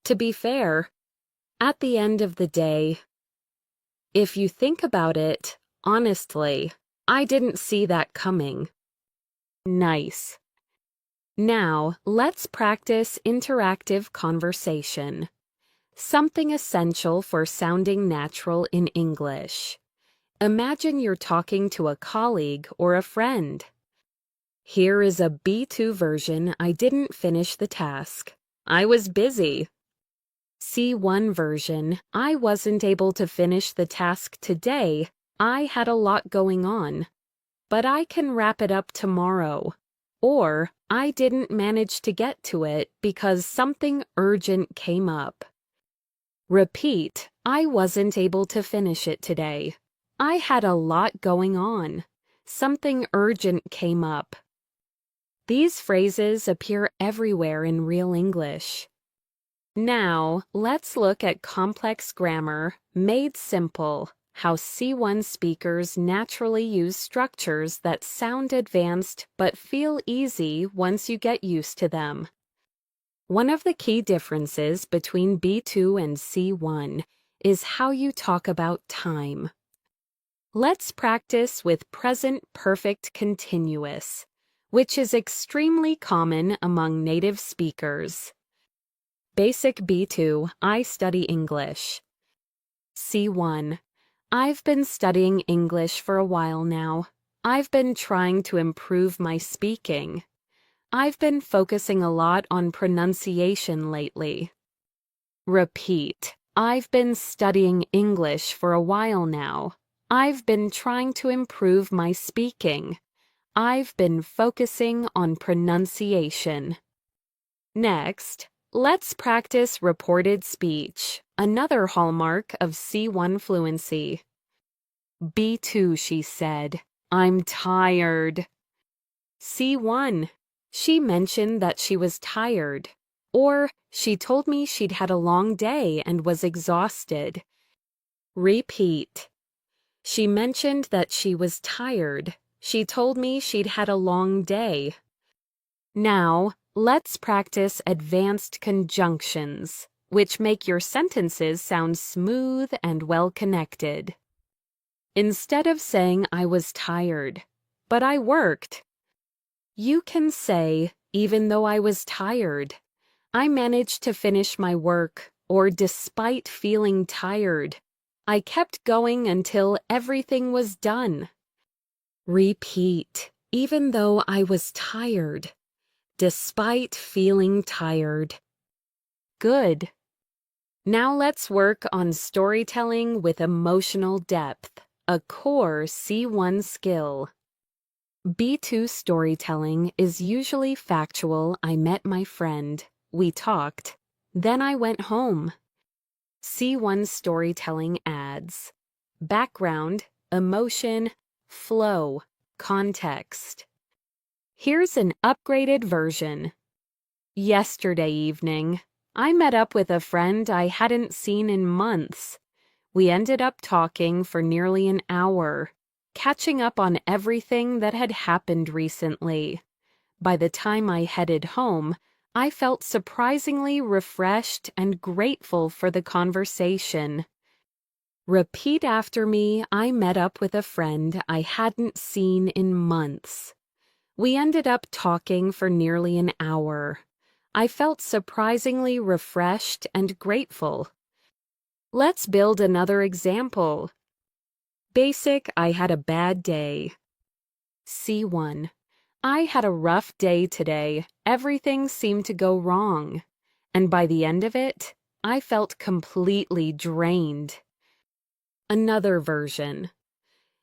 To be fair, at the end of the day, if you think about it, honestly, I didn't see that coming. Nice. Now, let's practice interactive conversation. Something essential for sounding natural in English. Imagine you're talking to a colleague or a friend. Here is a B2 version. I didn't finish the task. I was busy. C1 version. I wasn't able to finish the task today. I had a lot going on. But I can wrap it up tomorrow. Or, I didn't manage to get to it because something urgent came up. Repeat, I wasn't able to finish it today. I had a lot going on. Something urgent came up. These phrases appear everywhere in real English. Now, let's look at complex grammar made simple. How C1 speakers naturally use structures that sound advanced but feel easy once you get used to them. One of the key differences between B2 and C1 is how you talk about time. Let's practice with present perfect continuous, which is extremely common among native speakers. Basic B2, I study English. C1, I've been studying English for a while now. I've been trying to improve my speaking. I've been focusing a lot on pronunciation lately. Repeat. I've been studying English for a while now. I've been trying to improve my speaking. I've been focusing on pronunciation. Next, let's practice reported speech, another hallmark of C1 fluency. B2, she said, I'm tired. C1, she mentioned that she was tired. Or, she told me she'd had a long day and was exhausted. Repeat. She mentioned that she was tired. She told me she'd had a long day. Now, let's practice advanced conjunctions, which make your sentences sound smooth and well-connected. Instead of saying I was tired, but I worked, you can say, even though I was tired, I managed to finish my work, or despite feeling tired, I kept going until everything was done. Repeat, even though I was tired, despite feeling tired. Good. Now let's work on storytelling with emotional depth, a core C1 skill. B2 storytelling is usually factual. I met my friend. We talked. Then I went home. C1 storytelling adds background, emotion, flow, context. Here's an upgraded version. Yesterday evening, I met up with a friend I hadn't seen in months. We ended up talking for nearly an hour, catching up on everything that had happened recently. By the time I headed home, I felt surprisingly refreshed and grateful for the conversation. Repeat after me. I met up with a friend I hadn't seen in months. We ended up talking for nearly an hour. I felt surprisingly refreshed and grateful. Let's build another example. Basic, I had a bad day. C1. I had a rough day today. Everything seemed to go wrong. And by the end of it, I felt completely drained. Another version.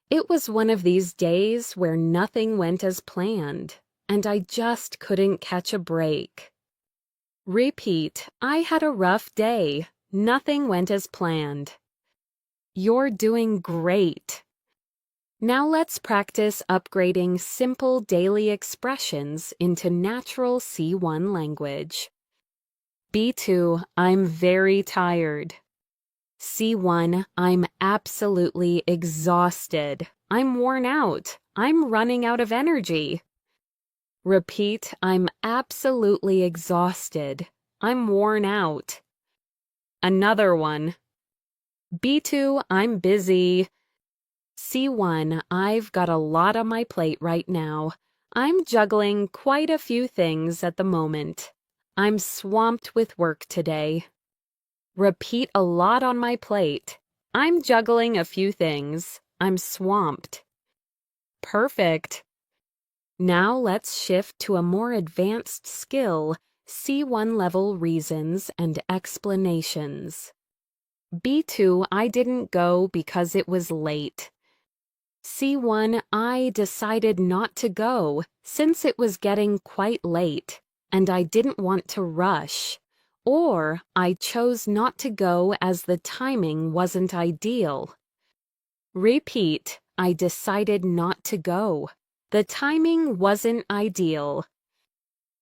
It was one of these days where nothing went as planned, and I just couldn't catch a break. Repeat, I had a rough day. Nothing went as planned. You're doing great. Now let's practice upgrading simple daily expressions into natural C1 language. B2, I'm very tired. C1, I'm absolutely exhausted. I'm worn out. I'm running out of energy. Repeat, I'm absolutely exhausted. I'm worn out. Another one. B2, I'm busy. C1, I've got a lot on my plate right now. I'm juggling quite a few things at the moment. I'm swamped with work today. Repeat, a lot on my plate. I'm juggling a few things. I'm swamped. Perfect. Now let's shift to a more advanced skill, C1 level reasons and explanations. B2, I didn't go because it was late. C1, I decided not to go since it was getting quite late and I didn't want to rush. Or I chose not to go as the timing wasn't ideal. Repeat, I decided not to go. The timing wasn't ideal.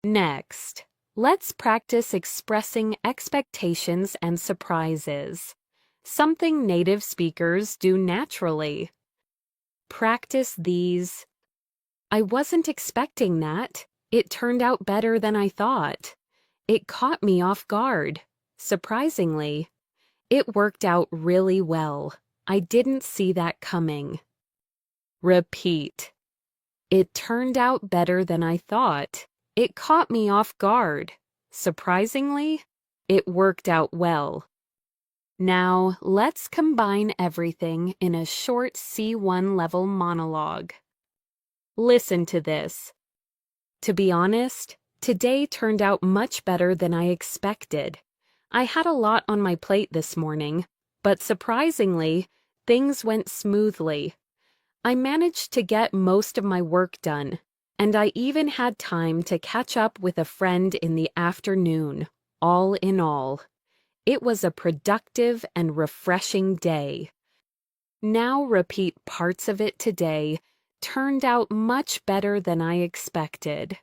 Next, let's practice expressing expectations and surprises, something native speakers do naturally. Practice these. I wasn't expecting that. It turned out better than I thought. It caught me off guard. Surprisingly, it worked out really well. I didn't see that coming. Repeat. It turned out better than I thought. It caught me off guard. Surprisingly, it worked out well. Now, let's combine everything in a short C1 level monologue. Listen to this. To be honest, today turned out much better than I expected. I had a lot on my plate this morning, but surprisingly, things went smoothly. I managed to get most of my work done, and I even had time to catch up with a friend in the afternoon. All in all, it was a productive and refreshing day. Now repeat parts of it today. Turned out much better than I expected.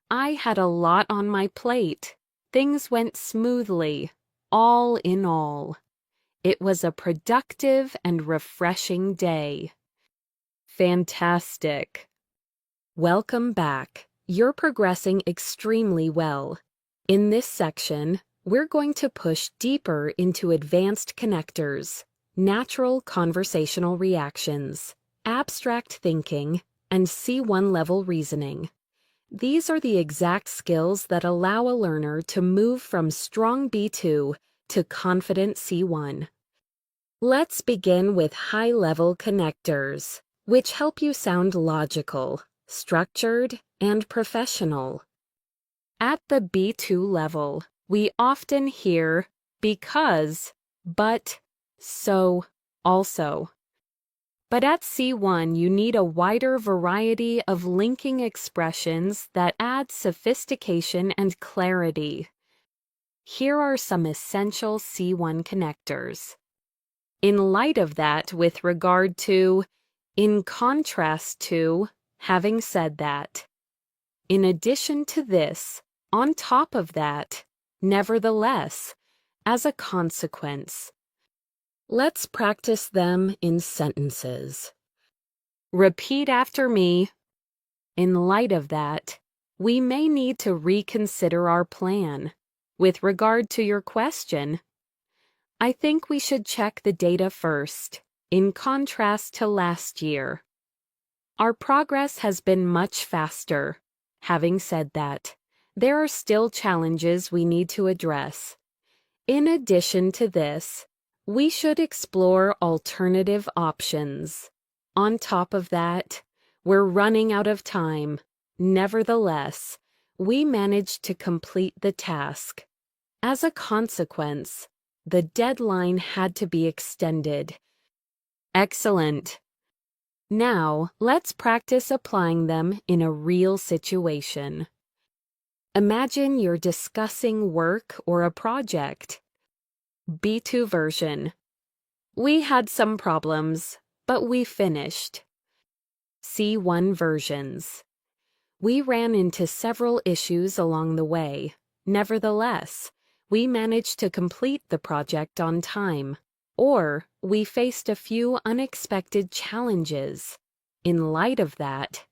I had a lot on my plate. Things went smoothly. All in all, it was a productive and refreshing day. Fantastic. Welcome back. You're progressing extremely well. In this section, we're going to push deeper into advanced connectors, natural conversational reactions, abstract thinking, and C1 level reasoning. These are the exact skills that allow a learner to move from strong B2 to confident C1. Let's begin with high-level connectors, which help you sound logical, structured, and professional. At the B2 level, we often hear because, but, so, also. But at C1, you need a wider variety of linking expressions that add sophistication and clarity. Here are some essential C1 connectors. In light of that, with regard to, in contrast to, having said that. In addition to this, on top of that, nevertheless, as a consequence. Let's practice them in sentences. Repeat after me. In light of that, we may need to reconsider our plan. With regard to your question, I think we should check the data first, in contrast to last year. Our progress has been much faster. Having said that, there are still challenges we need to address. In addition to this, we should explore alternative options. On top of that, we're running out of time. Nevertheless, we managed to complete the task. As a consequence, the deadline had to be extended. Excellent. Now, let's practice applying them in a real situation. Imagine you're discussing work or a project. B2 version. We had some problems, but we finished. C1 versions. We ran into several issues along the way. Nevertheless, we managed to complete the project on time. Or we faced a few unexpected challenges. In light of that,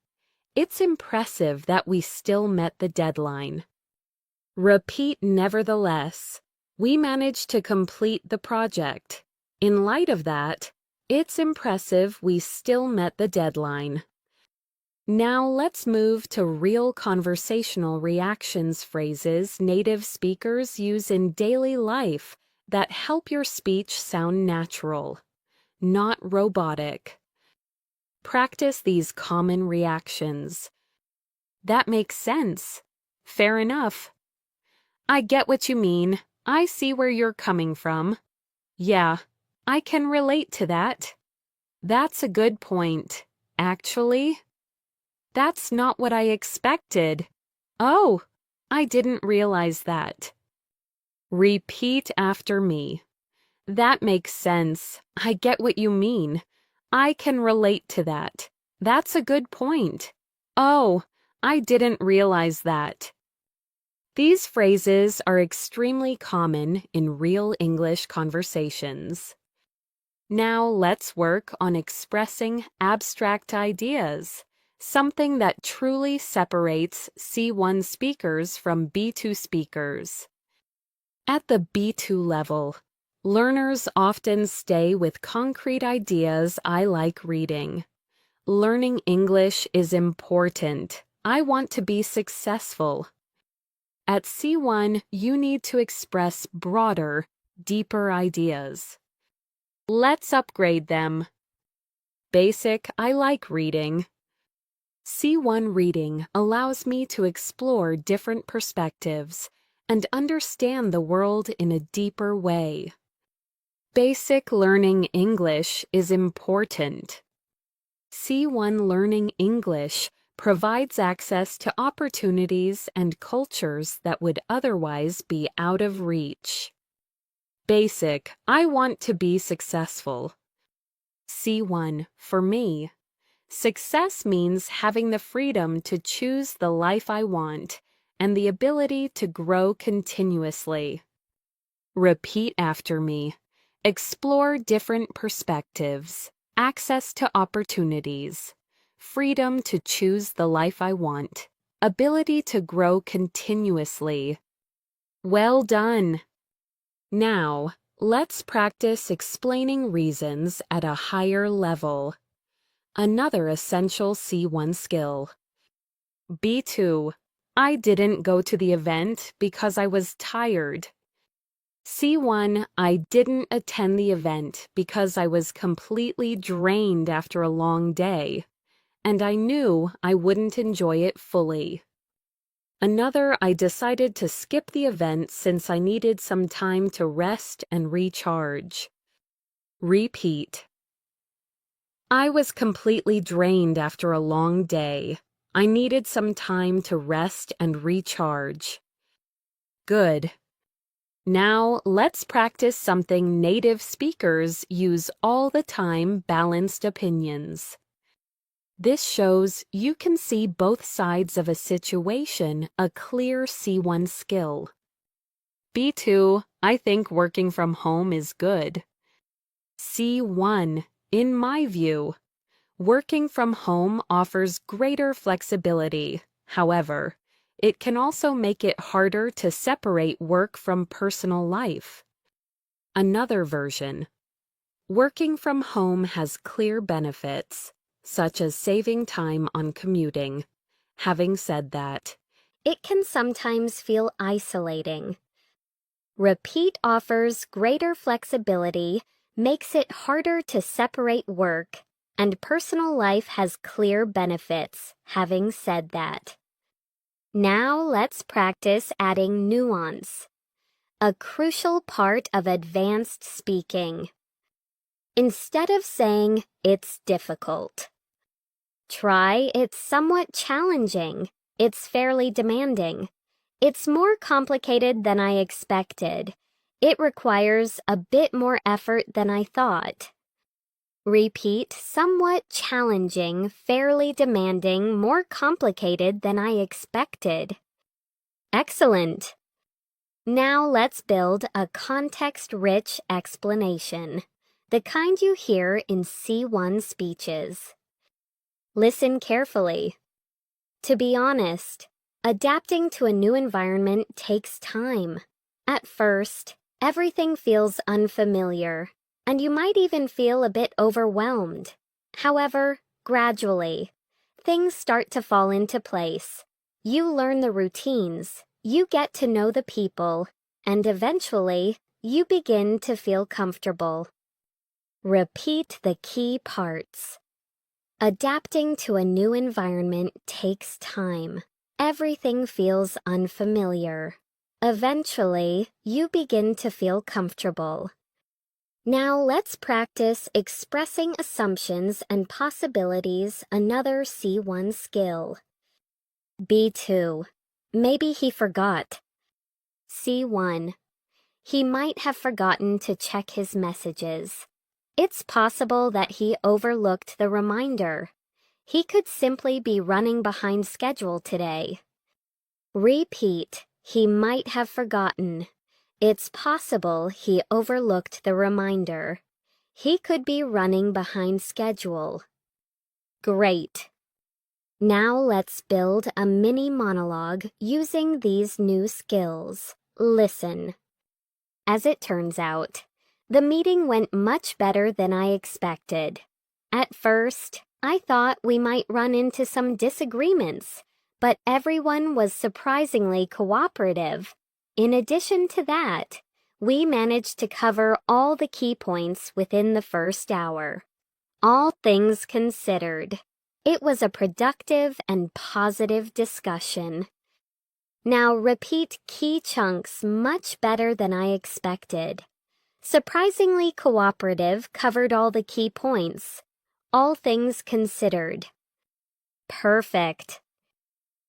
it's impressive that we still met the deadline. Repeat nevertheless. We managed to complete the project. In light of that, it's impressive we still met the deadline. Now let's move to real conversational reactions phrases native speakers use in daily life that help your speech sound natural, not robotic. Practice these common reactions. That makes sense. Fair enough. I get what you mean. I see where you're coming from. Yeah, I can relate to that. That's a good point. Actually, that's not what I expected. Oh, I didn't realize that. Repeat after me. That makes sense. I get what you mean. I can relate to that. That's a good point. Oh, I didn't realize that. These phrases are extremely common in real English conversations. Now let's work on expressing abstract ideas, something that truly separates C1 speakers from B2 speakers. At the B2 level, learners often stay with concrete ideas I like reading. Learning English is important. I want to be successful. At C1, you need to express broader, deeper ideas. Let's upgrade them. Basic, I like reading. C1 reading allows me to explore different perspectives and understand the world in a deeper way. Basic learning English is important. C1 learning English provides access to opportunities and cultures that would otherwise be out of reach. Basic, I want to be successful. C1, for me, success means having the freedom to choose the life I want and the ability to grow continuously. Repeat after me. Explore different perspectives, access to opportunities, freedom to choose the life I want, ability to grow continuously. Well done! Now, let's practice explaining reasons at a higher level. Another essential C1 skill. B2. I didn't go to the event because I was tired. C1. I didn't attend the event because I was completely drained after a long day, and I knew I wouldn't enjoy it fully. Another, I decided to skip the event since I needed some time to rest and recharge. Repeat. I was completely drained after a long day. I needed some time to rest and recharge. Good. Now let's practice something native speakers use all the time: balanced opinions. This shows you can see both sides of a situation, a clear C1 skill. B2, I think working from home is good. C1, in my view, working from home offers greater flexibility. However, It can also make it harder to separate work from personal life. Another version. Working from home has clear benefits, such as saving time on commuting. Having said that, it can sometimes feel isolating. Repeat offers greater flexibility, makes it harder to separate work, and personal life has clear benefits. Having said that. Now let's practice adding nuance, a crucial part of advanced speaking. Instead of saying, "It's difficult," try, "It's somewhat challenging. It's fairly demanding. It's more complicated than I expected. It requires a bit more effort than I thought." Repeat, "Somewhat challenging, fairly demanding, more complicated than I expected." Excellent! Now let's build a context-rich explanation, the kind you hear in C1 speeches. Listen carefully. To be honest, adapting to a new environment takes time. At first, everything feels unfamiliar, and you might even feel a bit overwhelmed. However, gradually, things start to fall into place. You learn the routines, you get to know the people, and eventually, you begin to feel comfortable. Repeat the key parts. Adapting to a new environment takes time. Everything feels unfamiliar. Eventually, you begin to feel comfortable. Now let's practice expressing assumptions and possibilities, another C1 skill. B2. Maybe he forgot. C1. He might have forgotten to check his messages. It's possible that he overlooked the reminder. He could simply be running behind schedule today. Repeat, "He might have forgotten." It's possible he overlooked the reminder. He could be running behind schedule. Great! Now let's build a mini monologue using these new skills. Listen. As it turns out, the meeting went much better than I expected. At first, I thought we might run into some disagreements, but everyone was surprisingly cooperative. In addition to that, we managed to cover all the key points within the first hour. All things considered, it was a productive and positive discussion. Now repeat key chunks much better than I expected. Surprisingly cooperative, covered all the key points. All things considered. Perfect.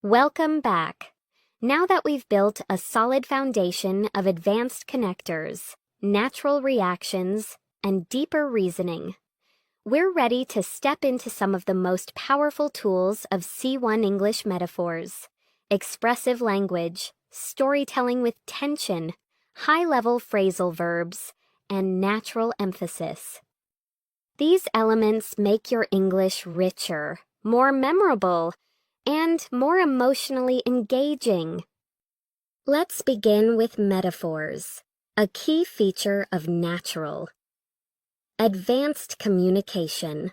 Welcome back. Now that we've built a solid foundation of advanced connectors, natural reactions, and deeper reasoning, we're ready to step into some of the most powerful tools of C1 English metaphors: expressive language, storytelling with tension, high-level phrasal verbs, and natural emphasis. These elements make your English richer, more memorable, and more emotionally engaging. Let's begin with metaphors, a key feature of natural. Advanced communication.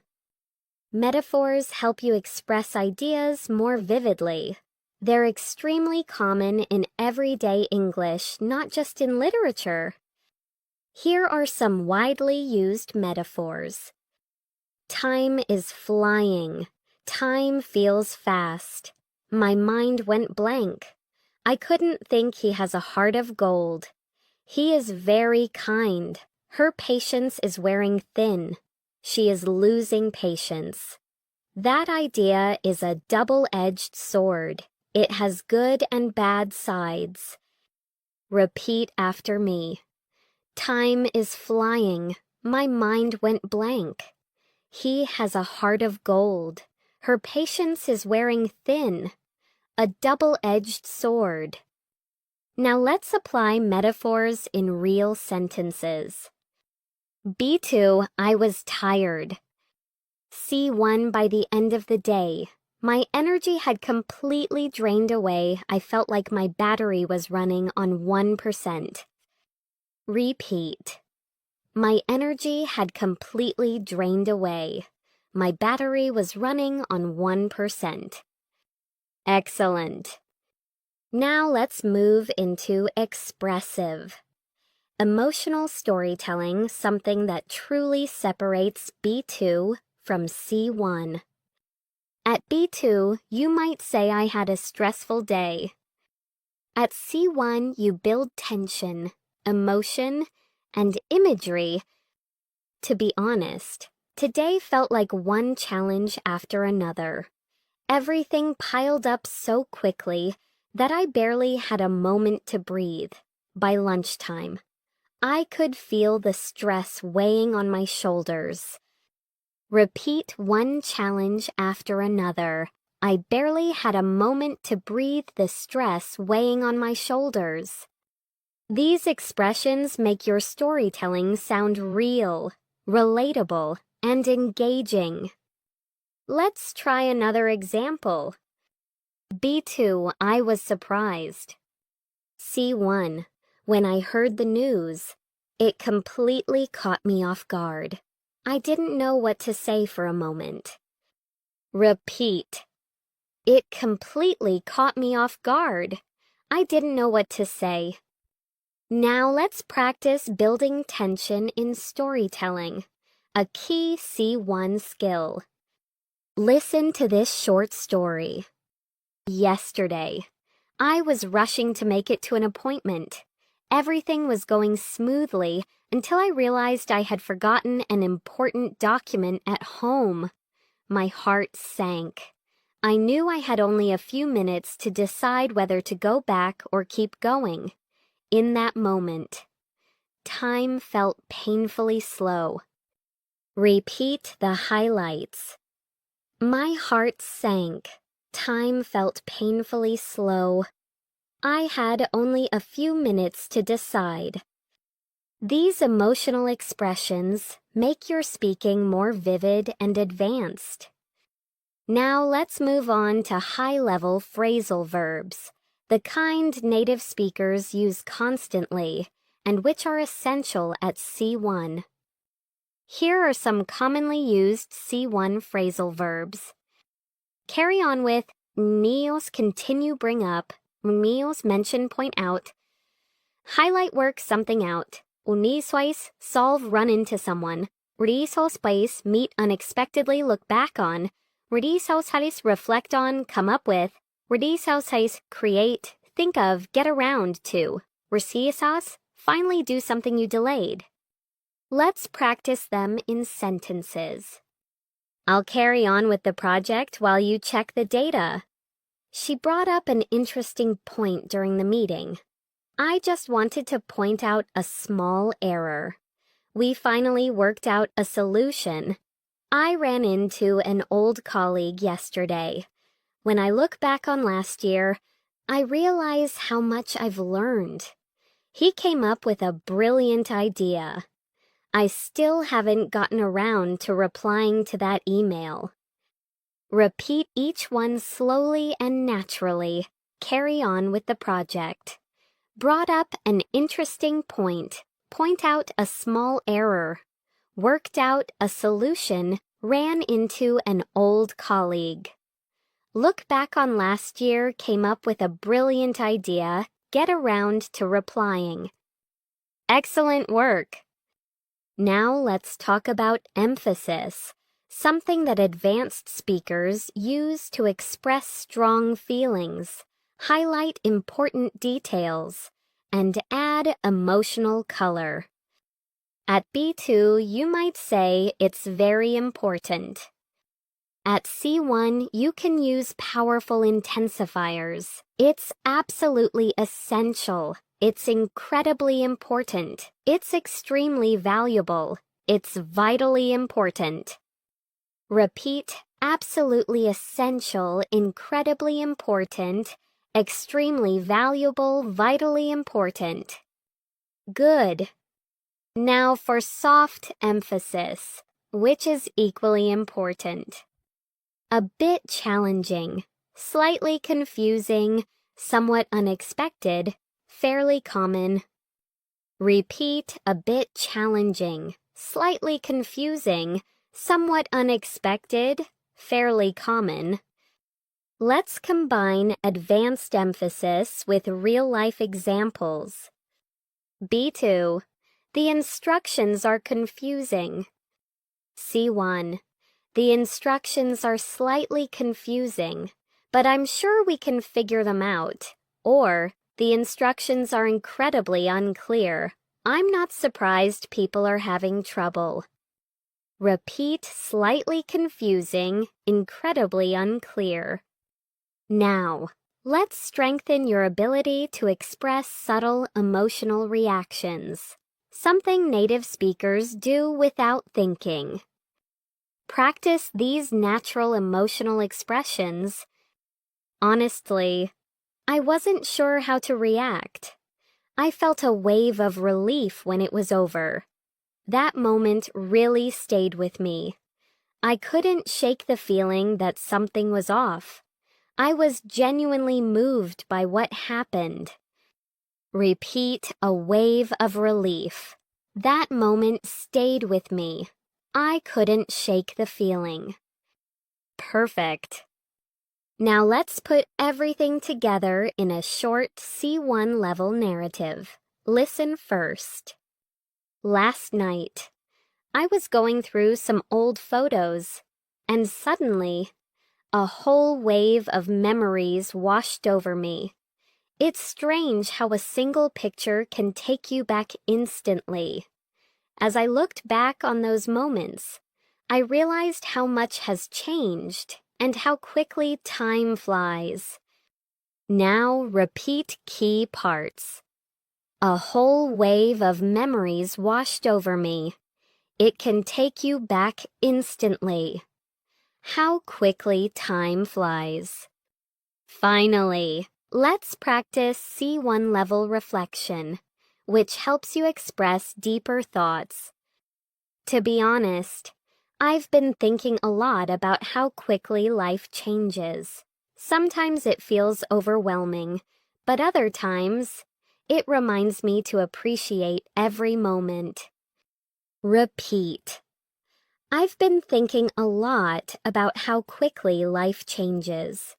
Metaphors help you express ideas more vividly. They're extremely common in everyday English, not just in literature. Here are some widely used metaphors. Time is flying. Time feels fast. My mind went blank. I couldn't think he has a heart of gold. He is very kind. Her patience is wearing thin. She is losing patience. That idea is a double-edged sword. It has good and bad sides. Repeat after me. Time is flying. My mind went blank. He has a heart of gold. Her patience is wearing thin. A double-edged sword. Now let's apply metaphors in real sentences. B2, I was tired. C1, by the end of the day, My energy had completely drained away. I felt like my battery was running on 1%. Repeat. My energy had completely drained away. My battery was running on 1%. Excellent. Now let's move into expressive. Emotional storytelling, something that truly separates B2 from C1. At B2, you might say I had a stressful day. At C1, you build tension, emotion, and imagery. To be honest, today felt like one challenge after another. Everything piled up so quickly that I barely had a moment to breathe. By lunchtime, I could feel the stress weighing on my shoulders. Repeat one challenge after another. I barely had a moment to breathe, the stress weighing on my shoulders. These expressions make your storytelling sound real, relatable, and engaging. Let's try another example. B2, I was surprised. C1, when I heard the news, it completely caught me off guard. I didn't know what to say for a moment. Repeat. It completely caught me off guard. I didn't know what to say. Now let's practice building tension in storytelling, a key C1 skill. Listen to this short story. Yesterday, I was rushing to make it to an appointment. Everything was going smoothly until I realized I had forgotten an important document at home. My heart sank. I knew I had only a few minutes to decide whether to go back or keep going. In that moment, time felt painfully slow. Repeat the highlights. My heart sank. Time felt painfully slow. I had only a few minutes to decide. These emotional expressions make your speaking more vivid and advanced. Now let's move on to high-level phrasal verbs, the kind native speakers use constantly and which are essential at C1. Here are some commonly used C1 phrasal verbs. Carry on with nios, continue, bring up, nios, mention, point out, highlight, work something out, uniswais, solve, run into someone, riso space, meet unexpectedly, look back on, riso reflect on, come up with, riso create, think of, get around to, risisas, finally do something you delayed. Let's practice them in sentences. I'll carry on with the project while you check the data. She brought up an interesting point during the meeting. I just wanted to point out a small error. We finally worked out a solution. I ran into an old colleague yesterday. When I look back on last year, I realize how much I've learned. He came up with a brilliant idea. I still haven't gotten around to replying to that email. Repeat each one slowly and naturally. Carry on with the project. Brought up an interesting point. Point out a small error. Worked out a solution. Ran into an old colleague. Look back on last year, came up with a brilliant idea. Get around to replying. Excellent work! Now let's talk about emphasis, something that advanced speakers use to express strong feelings, highlight important details, and add emotional color. At B2, you might say it's very important. At C1, you can use powerful intensifiers. It's absolutely essential. It's incredibly important. It's extremely valuable. It's vitally important. Repeat absolutely essential, incredibly important, extremely valuable, vitally important. Good. Now for soft emphasis, which is equally important. a bit challenging, slightly confusing, somewhat unexpected, fairly common. Repeat, a bit challenging, slightly confusing, somewhat unexpected, fairly common. Let's combine advanced emphasis with real-life examples. B2. The instructions are confusing. C1. The instructions are slightly confusing, but I'm sure we can figure them out. Or, the instructions are incredibly unclear. I'm not surprised people are having trouble. Repeat, slightly confusing, incredibly unclear. Now, let's strengthen your ability to express subtle emotional reactions, something native speakers do without thinking. Practice these natural emotional expressions. Honestly, I wasn't sure how to react. I felt a wave of relief when it was over. That moment really stayed with me. I couldn't shake the feeling that something was off. I was genuinely moved by what happened. Repeat, a wave of relief. That moment stayed with me. I couldn't shake the feeling. Perfect. Now let's put everything together in a short C1 level narrative. Listen first. Last night, I was going through some old photos, and suddenly, a whole wave of memories washed over me. It's strange how a single picture can take you back instantly. As I looked back on those moments, I realized how much has changed and how quickly time flies. Now repeat key parts. A whole wave of memories washed over me. It can take you back instantly. How quickly time flies. Finally, let's practice C1 level reflection, which helps you express deeper thoughts. To be honest, I've been thinking a lot about how quickly life changes. Sometimes it feels overwhelming, but other times, it reminds me to appreciate every moment. Repeat. I've been thinking a lot about how quickly life changes.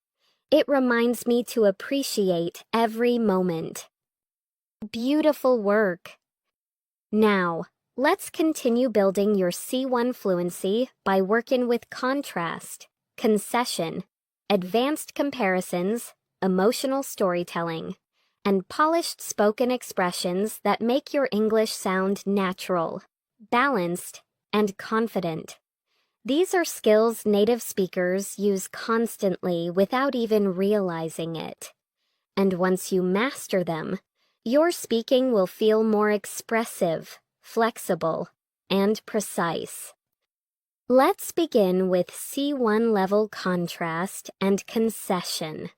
It reminds me to appreciate every moment. Beautiful work. Now, let's continue building your C1 fluency by working with contrast, concession, advanced comparisons, emotional storytelling, and polished spoken expressions that make your English sound natural, balanced, and confident. These are skills native speakers use constantly without even realizing it. And once you master them, your speaking will feel more expressive, flexible, and precise. Let's begin with C1 level contrast and concession,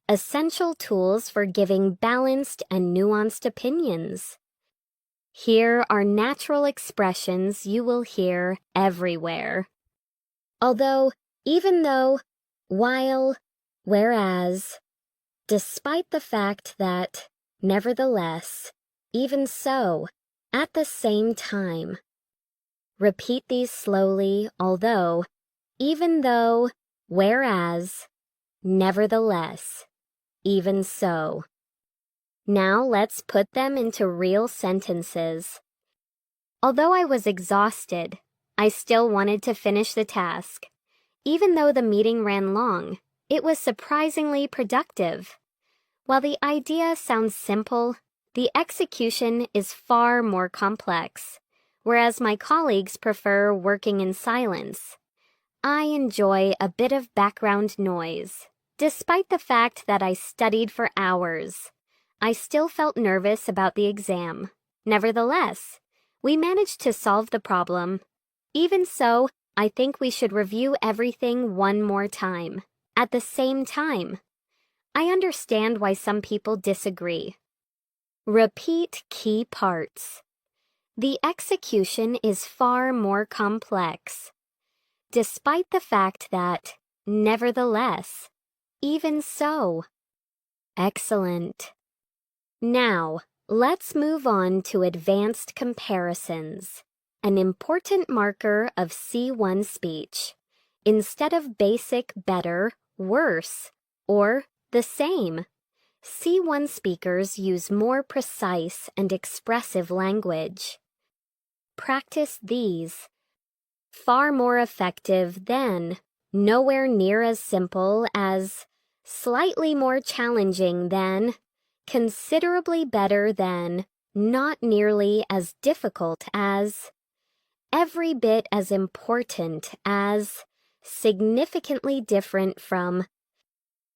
essential tools for giving balanced and nuanced opinions. Here are natural expressions you will hear everywhere. Although, even though, while, whereas, despite the fact that, nevertheless, even so, at the same time. Repeat these slowly, although, even though, whereas, nevertheless, even so. Now let's put them into real sentences. Although I was exhausted, I still wanted to finish the task. Even though the meeting ran long, it was surprisingly productive. While the idea sounds simple, the execution is far more complex, whereas my colleagues prefer working in silence. I enjoy a bit of background noise. Despite the fact that I studied for hours, I still felt nervous about the exam. Nevertheless, we managed to solve the problem. Even so, I think we should review everything one more time, at the same time. I understand why some people disagree. Repeat key parts. The execution is far more complex. Despite the fact that, nevertheless, even so. Excellent. Now, let's move on to advanced comparisons, an important marker of C1 speech. Instead of basic better, worse, or the same, C1 speakers use more precise and expressive language. Practice these. Far more effective than, nowhere near as simple as, slightly more challenging than, considerably better than, not nearly as difficult as, every bit as important as, significantly different from.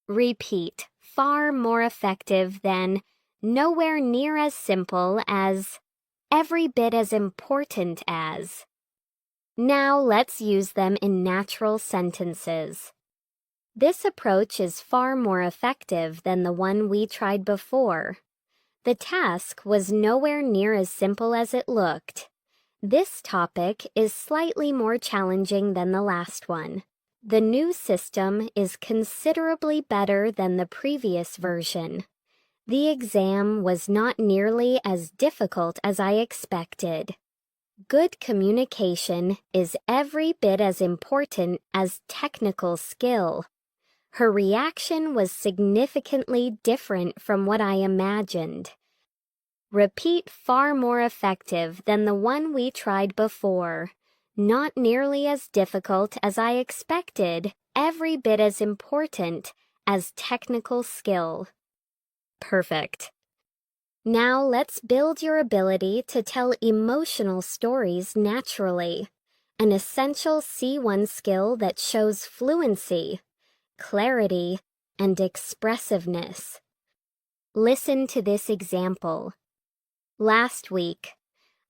Repeat, far more effective than, nowhere near as simple as, every bit as important as. Now let's use them in natural sentences. This approach is far more effective than the one we tried before. The task was nowhere near as simple as it looked. This topic is slightly more challenging than the last one. The new system is considerably better than the previous version. The exam was not nearly as difficult as I expected. Good communication is every bit as important as technical skill. Her reaction was significantly different from what I imagined. Repeat, far more effective than the one we tried before. Not nearly as difficult as I expected, every bit as important as technical skill. Perfect. Now let's build your ability to tell emotional stories naturally, an essential C1 skill that shows fluency, clarity, and expressiveness. Listen to this example. Last week,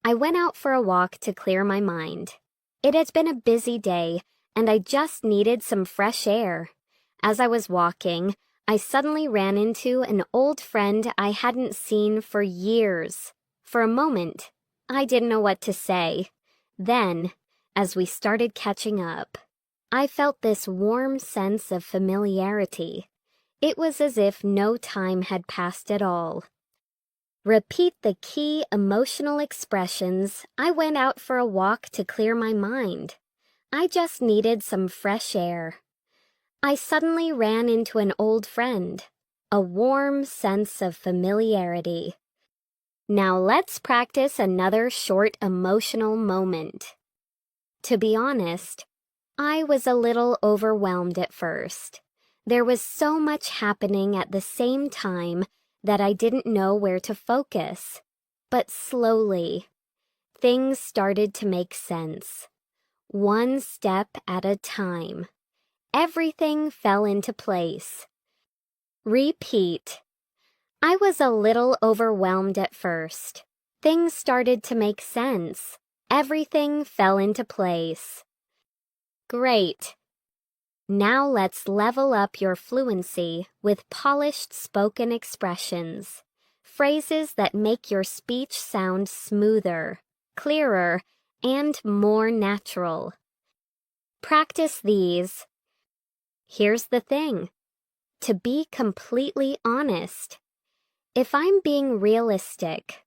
I went out for a walk to clear my mind. It had been a busy day, and I just needed some fresh air. As I was walking, I suddenly ran into an old friend I hadn't seen for years. For a moment, I didn't know what to say. Then, as we started catching up, I felt this warm sense of familiarity. It was as if no time had passed at all. Repeat the key emotional expressions. I went out for a walk to clear my mind. I just needed some fresh air. I suddenly ran into an old friend. A warm sense of familiarity. Now let's practice another short emotional moment. To be honest, I was a little overwhelmed at first. There was so much happening at the same time that I didn't know where to focus. But slowly, things started to make sense. One step at a time. Everything fell into place. Repeat. I was a little overwhelmed at first. Things started to make sense. Everything fell into place. Great. Now let's level up your fluency with polished spoken expressions, phrases that make your speech sound smoother, clearer, and more natural. Practice these. Here's the thing. To be completely honest, if I'm being realistic,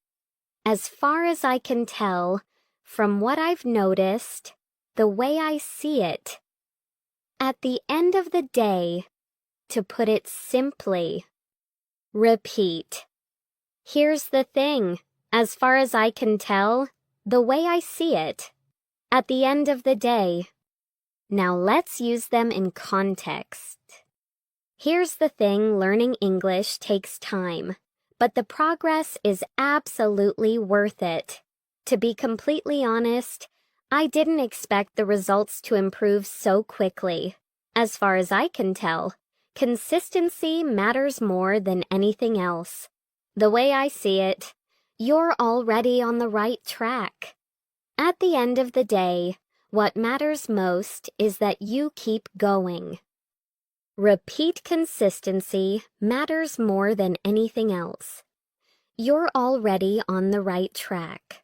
as far as I can tell, from what I've noticed, the way I see it, at the end of the day, to put it simply, repeat. Here's the thing, as far as I can tell, the way I see it, at the end of the day. Now let's use them in context. Here's the thing, learning English takes time, but the progress is absolutely worth it. To be completely honest, I didn't expect the results to improve so quickly. As far as I can tell, consistency matters more than anything else. The way I see it, you're already on the right track. At the end of the day, what matters most is that you keep going. Repeat consistency matters more than anything else. You're already on the right track.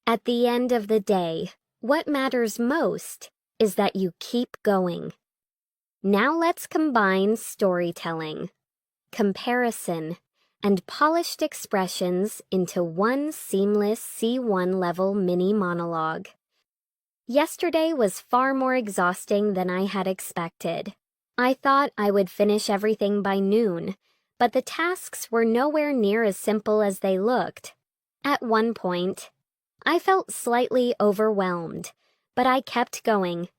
At the end of the day, what matters most is that you keep going. Now let's combine storytelling, comparison, and polished expressions into one seamless C1 level mini monologue. Yesterday was far more exhausting than I had expected. I thought I would finish everything by noon, but the tasks were nowhere near as simple as they looked. At one point, I felt slightly overwhelmed, but I kept going.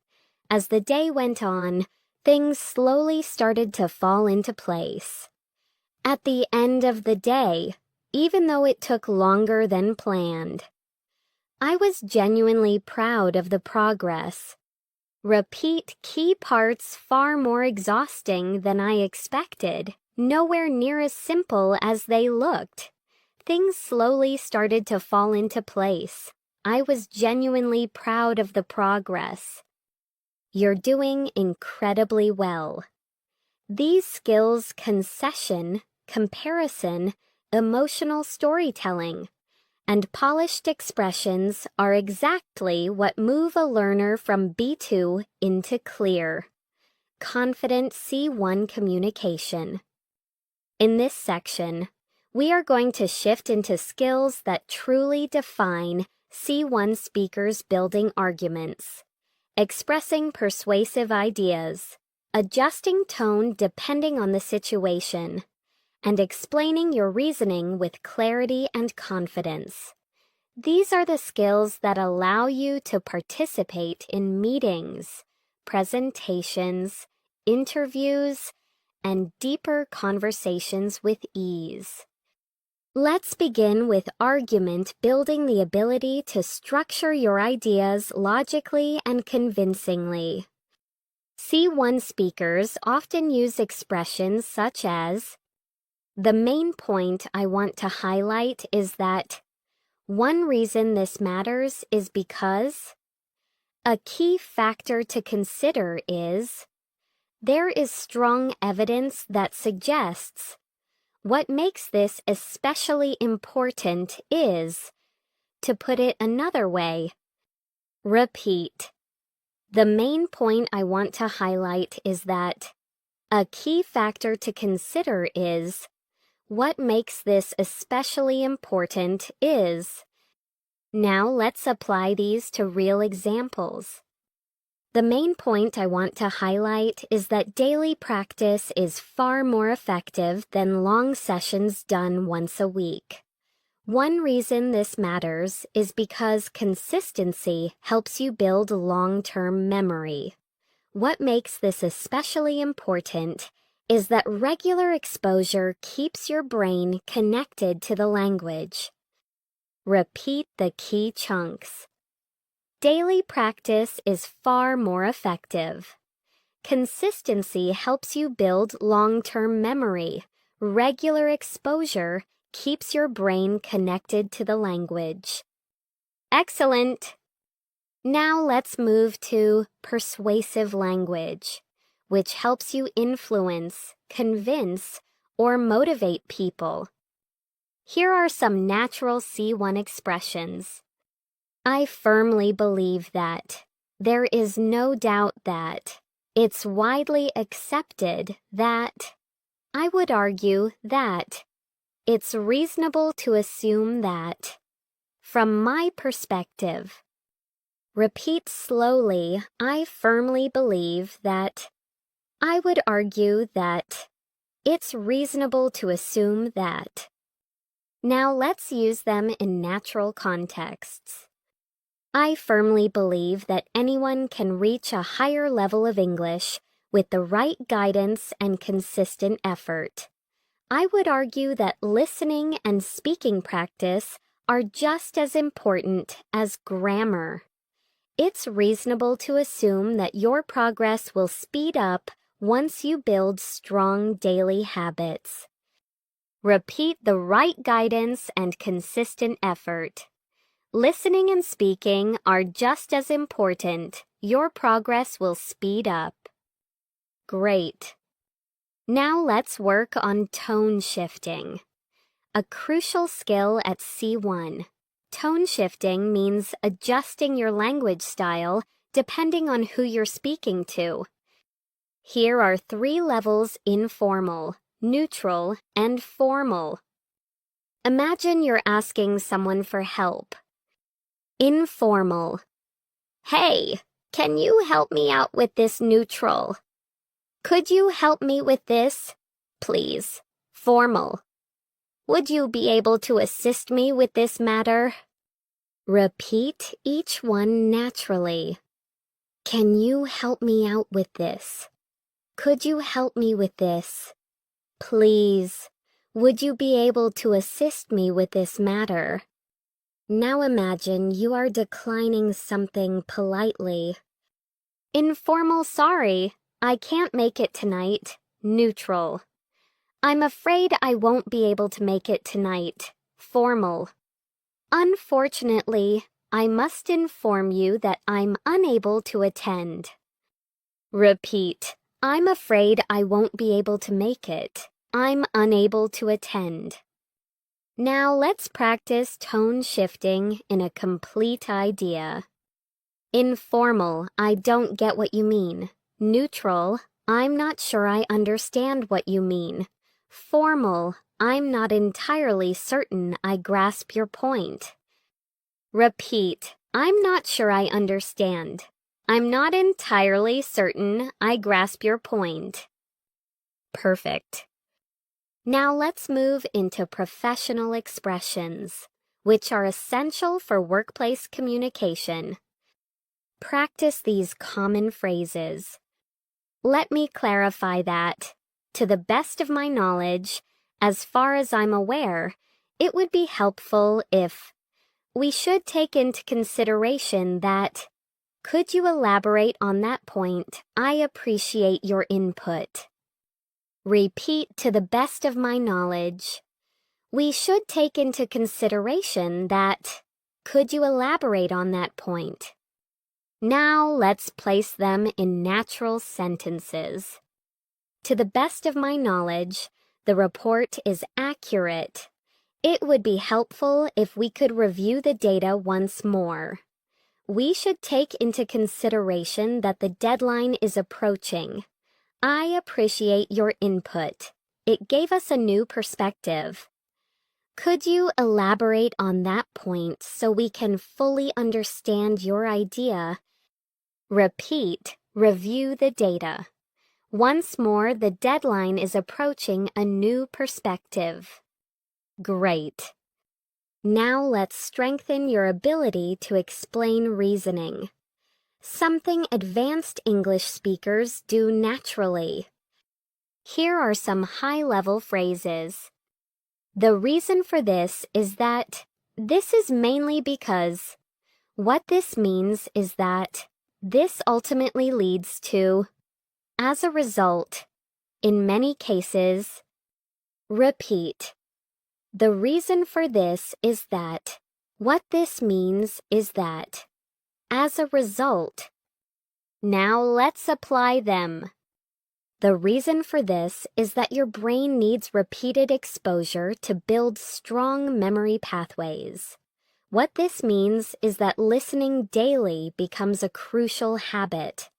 As the day went on, things slowly started to fall into place. At the end of the day, even though it took longer than planned, I was genuinely proud of the progress. Repeat key parts far more exhausting than I expected, nowhere near as simple as they looked. Things slowly started to fall into place. I was genuinely proud of the progress. You're doing incredibly well. These skills, concession, comparison, emotional storytelling, and polished expressions are exactly what move a learner from B2 into clear, confident C1 communication. In this section, we are going to shift into skills that truly define C1 speakers building arguments, expressing persuasive ideas, adjusting tone depending on the situation, and explaining your reasoning with clarity and confidence. These are the skills that allow you to participate in meetings, presentations, interviews, and deeper conversations with ease. Let's begin with argument building the ability to structure your ideas logically and convincingly. C1 speakers often use expressions such as, "The main point I want to highlight is that one reason this matters is because," "A key factor to consider is," "There is strong evidence that suggests," "What makes this especially important is," to put it another way. Repeat. The main point I want to highlight is that, "A key factor to consider is," "What makes this especially important is." Now let's apply these to real examples. The main point I want to highlight is that daily practice is far more effective than long sessions done once a week. One reason this matters is because consistency helps you build long-term memory. What makes this especially important is that regular exposure keeps your brain connected to the language. Repeat the key chunks. Daily practice is far more effective. Consistency helps you build long-term memory. Regular exposure keeps your brain connected to the language. Excellent! Now let's move to persuasive language, which helps you influence, convince, or motivate people. Here are some natural C1 expressions. I firmly believe that. There is no doubt that. It's widely accepted that. I would argue that. It's reasonable to assume that. From my perspective. Repeat slowly. I firmly believe that. I would argue that. It's reasonable to assume that. Now let's use them in natural contexts. I firmly believe that anyone can reach a higher level of English with the right guidance and consistent effort. I would argue that listening and speaking practice are just as important as grammar. It's reasonable to assume that your progress will speed up once you build strong daily habits. Repeat the right guidance and consistent effort. Listening and speaking are just as important. Your progress will speed up. Great. Now let's work on tone shifting. A crucial skill at C1. Tone shifting means adjusting your language style depending on who you're speaking to. Here are 3 levels: informal, neutral, and formal. Imagine you're asking someone for help. Informal. Hey, can you help me out with this neutral? Could you help me with this, please? Formal. Would you be able to assist me with this matter? Repeat each one naturally. Can you help me out with this? Could you help me with this? Please, would you be able to assist me with this matter? Now imagine you are declining something politely. Informal sorry, I can't make it tonight. Neutral. I'm afraid I won't be able to make it tonight. Formal. Unfortunately, I must inform you that I'm unable to attend. Repeat. I'm afraid I won't be able to make it. I'm unable to attend. Now let's practice tone shifting in a complete idea. Informal, I don't get what you mean. Neutral, I'm not sure I understand what you mean. Formal, I'm not entirely certain I grasp your point. Repeat, I'm not sure I understand. I'm not entirely certain I grasp your point. Perfect. Now let's move into professional expressions, which are essential for workplace communication. Practice these common phrases. Let me clarify that, to the best of my knowledge, as far as I'm aware, it would be helpful if we should take into consideration that. Could you elaborate on that point? I appreciate your input. Repeat to the best of my knowledge. We should take into consideration that. Could you elaborate on that point? Now let's place them in natural sentences. To the best of my knowledge, the report is accurate. It would be helpful if we could review the data once more. We should take into consideration that the deadline is approaching. I appreciate your input. It gave us a new perspective. Could you elaborate on that point so we can fully understand your idea? Repeat, review the data. Once more, the deadline is approaching a new perspective. Great. Now let's strengthen your ability to explain reasoning. Something advanced English speakers do naturally. Here are some high-level phrases. The reason for this is that. This is mainly because. What this means is that. This ultimately leads to. As a result. In many cases. Repeat. The reason for this is that. What this means is that. As a result. Now let's apply them. The reason for this is that your brain needs repeated exposure to build strong memory pathways. What this means is that listening daily becomes a crucial habit.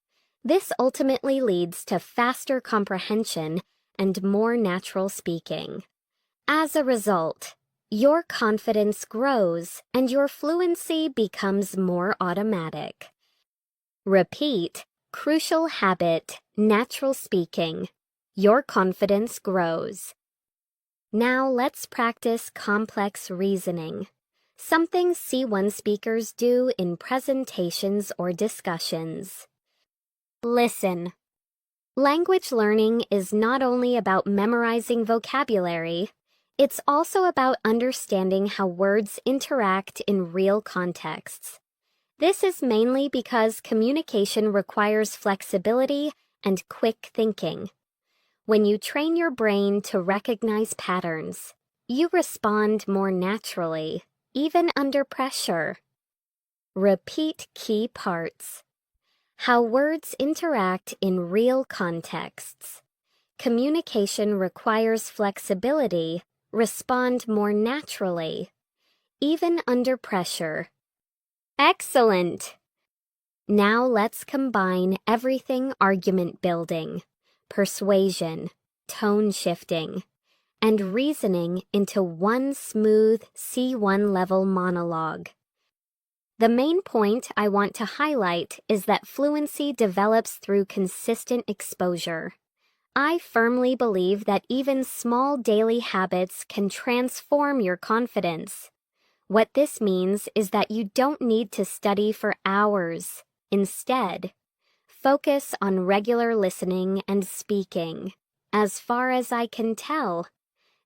This ultimately leads to faster comprehension and more natural speaking. As a result, your confidence grows and your fluency becomes more automatic. Repeat, crucial habit, natural speaking. Your confidence grows. Now let's practice complex reasoning. Something C1 speakers do in presentations or discussions. Listen. Language learning is not only about memorizing vocabulary, it's also about understanding how words interact in real contexts. This is mainly because communication requires flexibility and quick thinking. When you train your brain to recognize patterns, you respond more naturally, even under pressure. Repeat key parts. How words interact in real contexts. Communication requires flexibility, respond more naturally, even under pressure. Excellent! Now let's combine everything argument building. persuasion, tone shifting, and reasoning into one smooth C1 level monologue. The main point I want to highlight is that fluency develops through consistent exposure. I firmly believe that even small daily habits can transform your confidence. What this means is that you don't need to study for hours. Instead, focus on regular listening and speaking. As far as I can tell,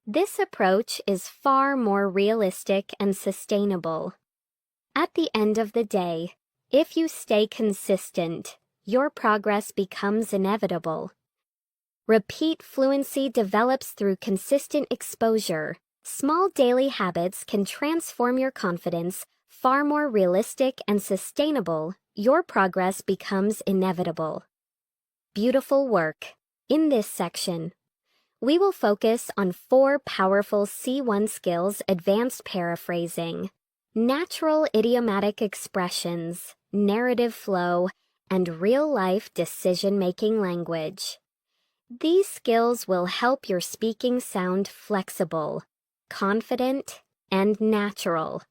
this approach is far more realistic and sustainable. At the end of the day, if you stay consistent, your progress becomes inevitable. Repeat fluency develops through consistent exposure. Small daily habits can transform your confidence, far more realistic and sustainable. Your progress becomes inevitable. Beautiful work. In this section, we will focus on 4 powerful C1 skills: advanced paraphrasing, natural idiomatic expressions, narrative flow, and real-life decision-making language. These skills will help your speaking sound flexible, confident, and natural,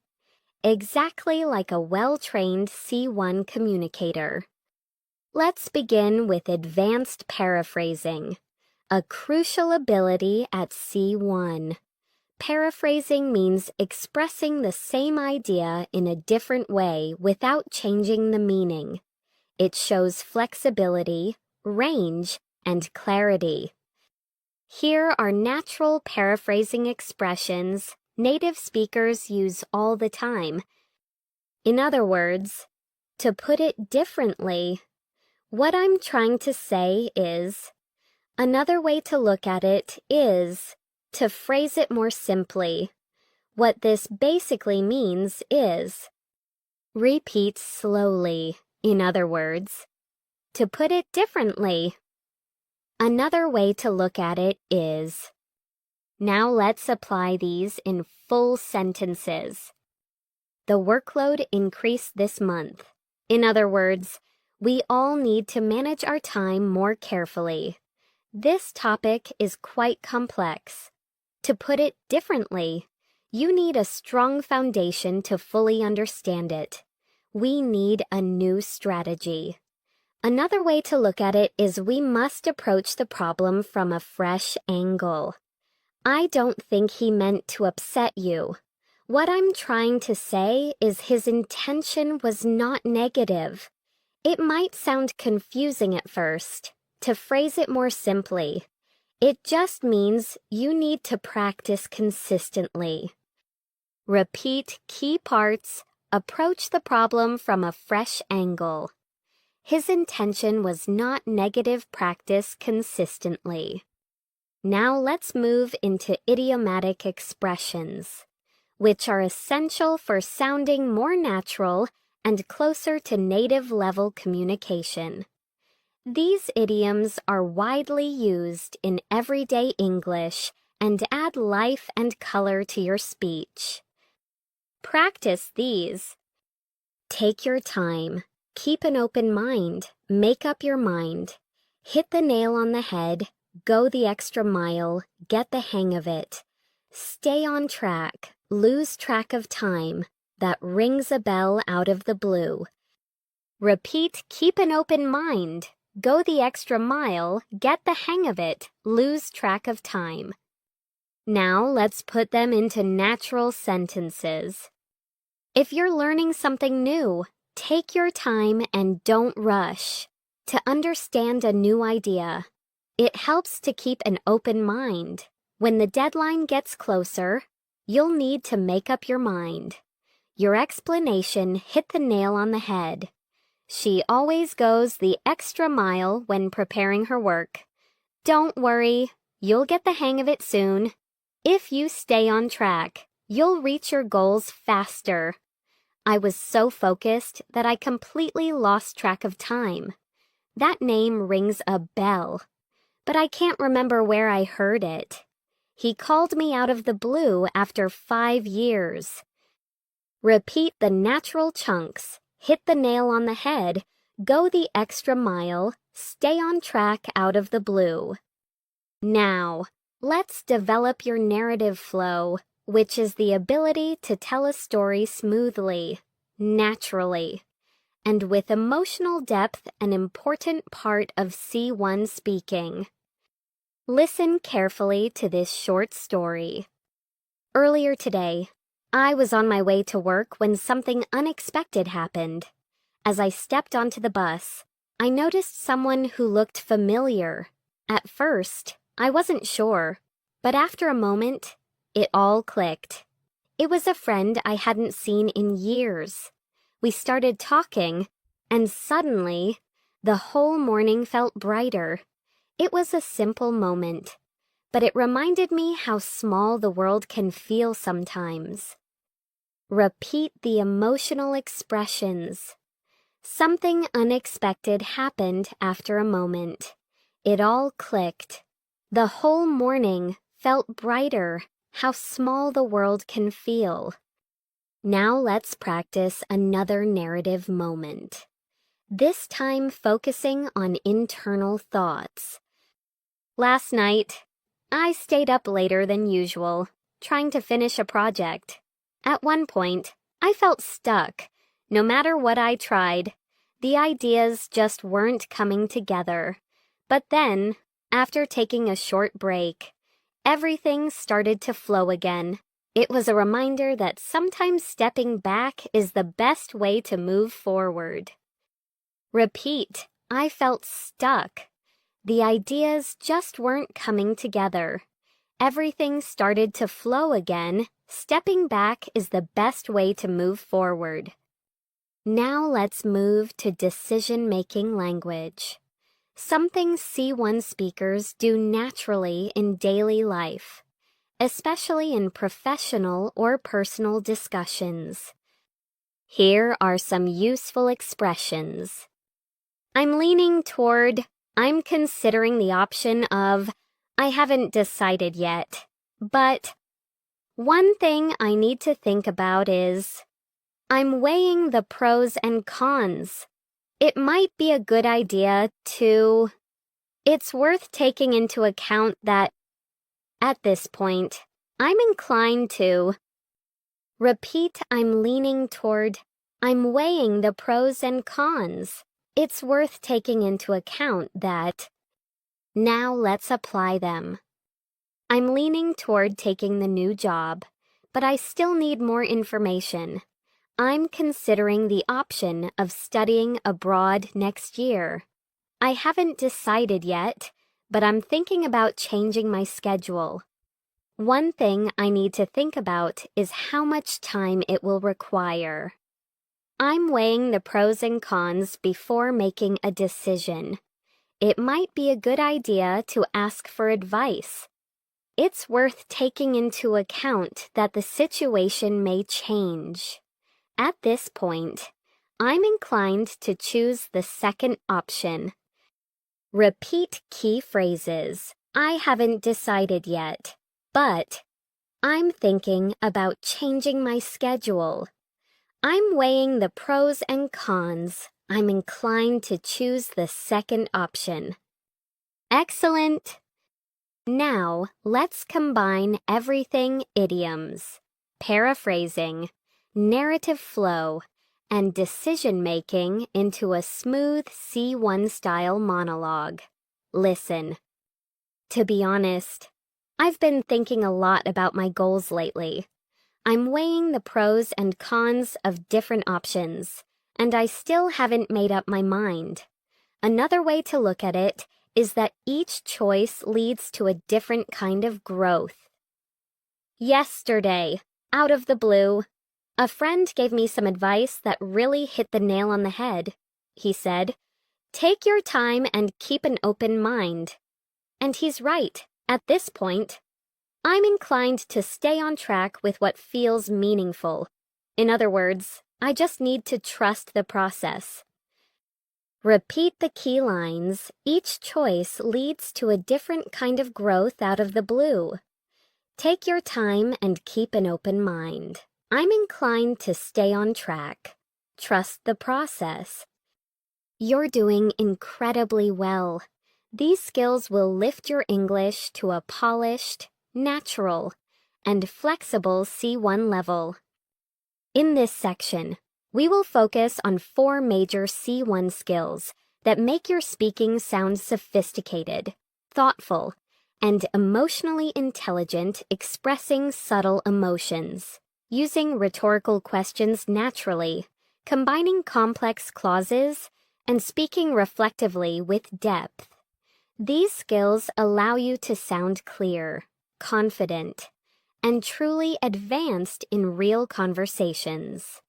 exactly like a well-trained C1 communicator. Let's begin with advanced paraphrasing, a crucial ability at C1. Paraphrasing means expressing the same idea in a different way without changing the meaning. It shows flexibility, range, and clarity. Here are natural paraphrasing expressions native speakers use all the time. In other words, to put it differently, what I'm trying to say is, another way to look at it is, to phrase it more simply. What this basically means is, repeat slowly. In other words, to put it differently. Another way to look at it is, now let's apply these in full sentences. The workload increased this month. In other words, we all need to manage our time more carefully. This topic is quite complex. To put it differently, you need a strong foundation to fully understand it. We need a new strategy. Another way to look at it is we must approach the problem from a fresh angle. I don't think he meant to upset you. What I'm trying to say is his intention was not negative. It might sound confusing at first. To phrase it more simply, it just means you need to practice consistently. Repeat key parts, approach the problem from a fresh angle. His intention was not negative. Practice consistently. Now let's move into idiomatic expressions, which are essential for sounding more natural and closer to native level communication. These idioms are widely used in everyday English and add life and color to your speech. Practice these. Take your time. Keep an open mind. Make up your mind. Hit the nail on the head. Go the extra mile. Get the hang of it. Stay on track. Lose track of time. That rings a bell out of the blue. Repeat, keep an open mind. Go the extra mile. Get the hang of it. Lose track of time. Now let's put them into natural sentences. If you're learning something new, take your time and don't rush. To understand a new idea, it helps to keep an open mind. When the deadline gets closer, you'll need to make up your mind. Your explanation hit the nail on the head. She always goes the extra mile when preparing her work. Don't worry, you'll get the hang of it soon. If you stay on track, you'll reach your goals faster. I was so focused that I completely lost track of time. That name rings a bell, but I can't remember where I heard it. He called me out of the blue after 5 years. Repeat the natural chunks, hit the nail on the head, go the extra mile, stay on track out of the blue. Now, let's develop your narrative flow, which is the ability to tell a story smoothly, naturally, and with emotional depth, an important part of C1 speaking. Listen carefully to this short story. Earlier today, I was on my way to work when something unexpected happened. As I stepped onto the bus, I noticed someone who looked familiar. At first, I wasn't sure, but after a moment, it all clicked. It was a friend I hadn't seen in years. We started talking, and suddenly, the whole morning felt brighter. It was a simple moment, but it reminded me how small the world can feel sometimes. Repeat the emotional expressions. Something unexpected happened after a moment. It all clicked. The whole morning felt brighter. How small the world can feel. Now let's practice another narrative moment. This time focusing on internal thoughts. Last night, I stayed up later than usual, trying to finish a project. At one point, I felt stuck. No matter what I tried, the ideas just weren't coming together. But then, after taking a short break, everything started to flow again. It was a reminder that sometimes stepping back is the best way to move forward. Repeat, I felt stuck. The ideas just weren't coming together. Everything started to flow again. Stepping back is the best way to move forward. Now let's move to decision-making language. Something C1 speakers do naturally in daily life, especially in professional or personal discussions. Here are some useful expressions. I'm leaning toward, I'm considering the option of, I haven't decided yet, but one thing I need to think about is, I'm weighing the pros and cons. It might be a good idea to... It's worth taking into account that, at this point, I'm inclined to... Repeat, I'm leaning toward... I'm weighing the pros and cons. It's worth taking into account that... Now let's apply them. I'm leaning toward taking the new job, but I still need more information. I'm considering the option of studying abroad next year. I haven't decided yet, but I'm thinking about changing my schedule. One thing I need to think about is how much time it will require. I'm weighing the pros and cons before making a decision. It might be a good idea to ask for advice. It's worth taking into account that the situation may change. At this point, I'm inclined to choose the second option. Repeat key phrases. I haven't decided yet, but I'm thinking about changing my schedule. I'm weighing the pros and cons. I'm inclined to choose the second option. Excellent! Now, let's combine everything idioms, paraphrasing, narrative flow, and decision-making into a smooth C1-style monologue. Listen. To be honest, I've been thinking a lot about my goals lately. I'm weighing the pros and cons of different options, and I still haven't made up my mind. Another way to look at it is that each choice leads to a different kind of growth. Yesterday, out of the blue, a friend gave me some advice that really hit the nail on the head. He said, "Take your time and keep an open mind." And he's right. At this point, I'm inclined to stay on track with what feels meaningful. In other words, I just need to trust the process. Repeat the key lines. Each choice leads to a different kind of growth out of the blue. Take your time and keep an open mind. I'm inclined to stay on track. Trust the process. You're doing incredibly well. These skills will lift your English to a polished, natural, and flexible C1 level. In this section, we will focus on 4 major C1 skills that make your speaking sound sophisticated, thoughtful, and emotionally intelligent, expressing subtle emotions, using rhetorical questions naturally, combining complex clauses, and speaking reflectively with depth. These skills allow you to sound clear, confident, and truly advanced in real conversations.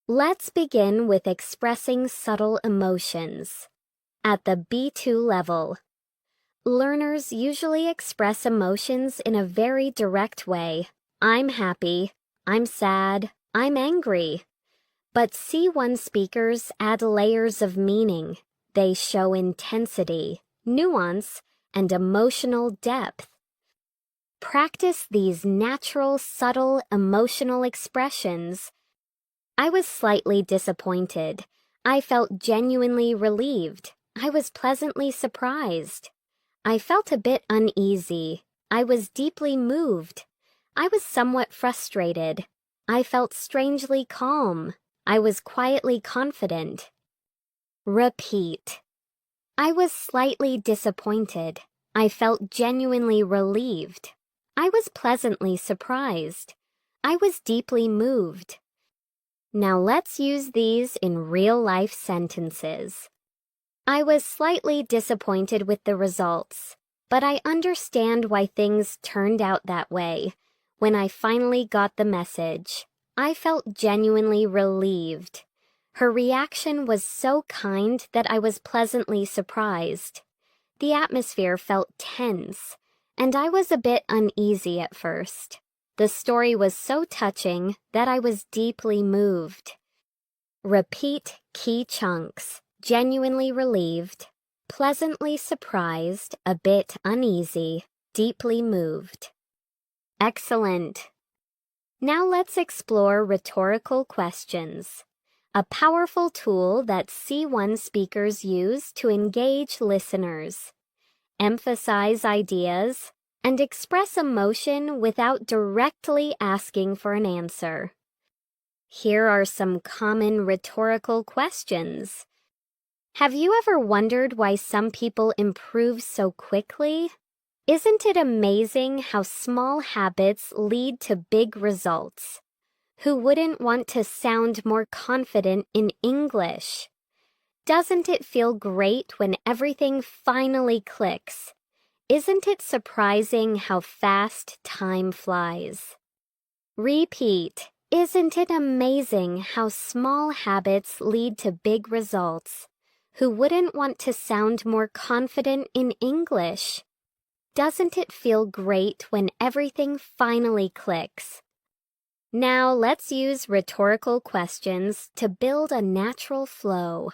Let's begin with expressing subtle emotions. At the B2 level, learners usually express emotions in a very direct way. I'm happy, I'm sad, I'm angry. But C1 speakers add layers of meaning. They show intensity, nuance, and emotional depth. Practice these natural, subtle, emotional expressions. I was slightly disappointed. I felt genuinely relieved. I was pleasantly surprised. I felt a bit uneasy. I was deeply moved. I was somewhat frustrated. I felt strangely calm. I was quietly confident. Repeat. I was slightly disappointed. I felt genuinely relieved. I was pleasantly surprised. I was deeply moved. Now let's use these in real-life sentences. I was slightly disappointed with the results, but I understand why things turned out that way. When I finally got the message, I felt genuinely relieved. Her reaction was so kind that I was pleasantly surprised. The atmosphere felt tense, and I was a bit uneasy at first. The story was so touching that I was deeply moved. Repeat key chunks. Genuinely relieved, pleasantly surprised, a bit uneasy, deeply moved. Excellent. Now let's explore rhetorical questions, a powerful tool that C1 speakers use to engage listeners, emphasize ideas, and express emotion without directly asking for an answer. Here are some common rhetorical questions. Have you ever wondered why some people improve so quickly? Isn't it amazing how small habits lead to big results? Who wouldn't want to sound more confident in English? Doesn't it feel great when everything finally clicks? Isn't it surprising how fast time flies? Repeat. Isn't it amazing how small habits lead to big results? Who wouldn't want to sound more confident in English? Doesn't it feel great when everything finally clicks? Now let's use rhetorical questions to build a natural flow.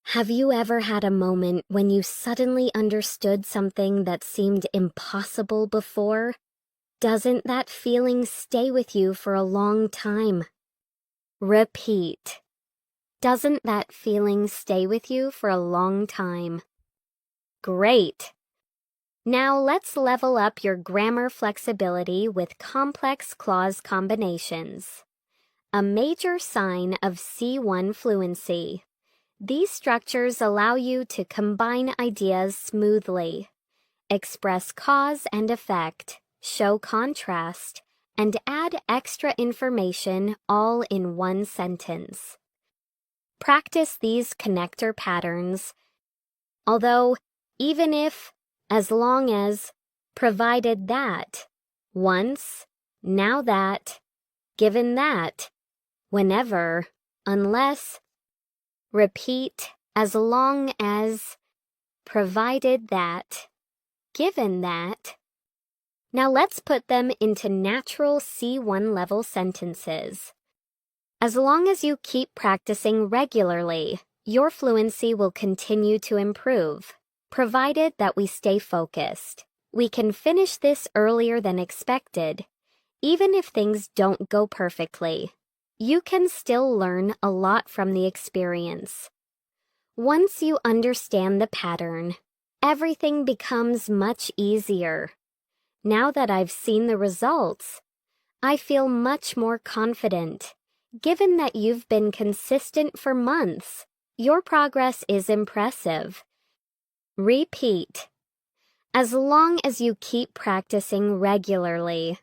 Have you ever had a moment when you suddenly understood something that seemed impossible before? Doesn't that feeling stay with you for a long time? Repeat. Doesn't that feeling stay with you for a long time? Great! Now let's level up your grammar flexibility with complex clause combinations. A major sign of C1 fluency. These structures allow you to combine ideas smoothly, express cause and effect, show contrast, and add extra information all in one sentence. Practice these connector patterns. Although, even if, as long as, provided that, once, now that, given that, whenever, unless, repeat as long as, provided that, given that. Now let's put them into natural C1 level sentences. As long as you keep practicing regularly, your fluency will continue to improve, provided that we stay focused. We can finish this earlier than expected. Even if things don't go perfectly, you can still learn a lot from the experience. Once you understand the pattern, everything becomes much easier. Now that I've seen the results, I feel much more confident. Given that you've been consistent for months, your progress is impressive. Repeat. As long as you keep practicing regularly,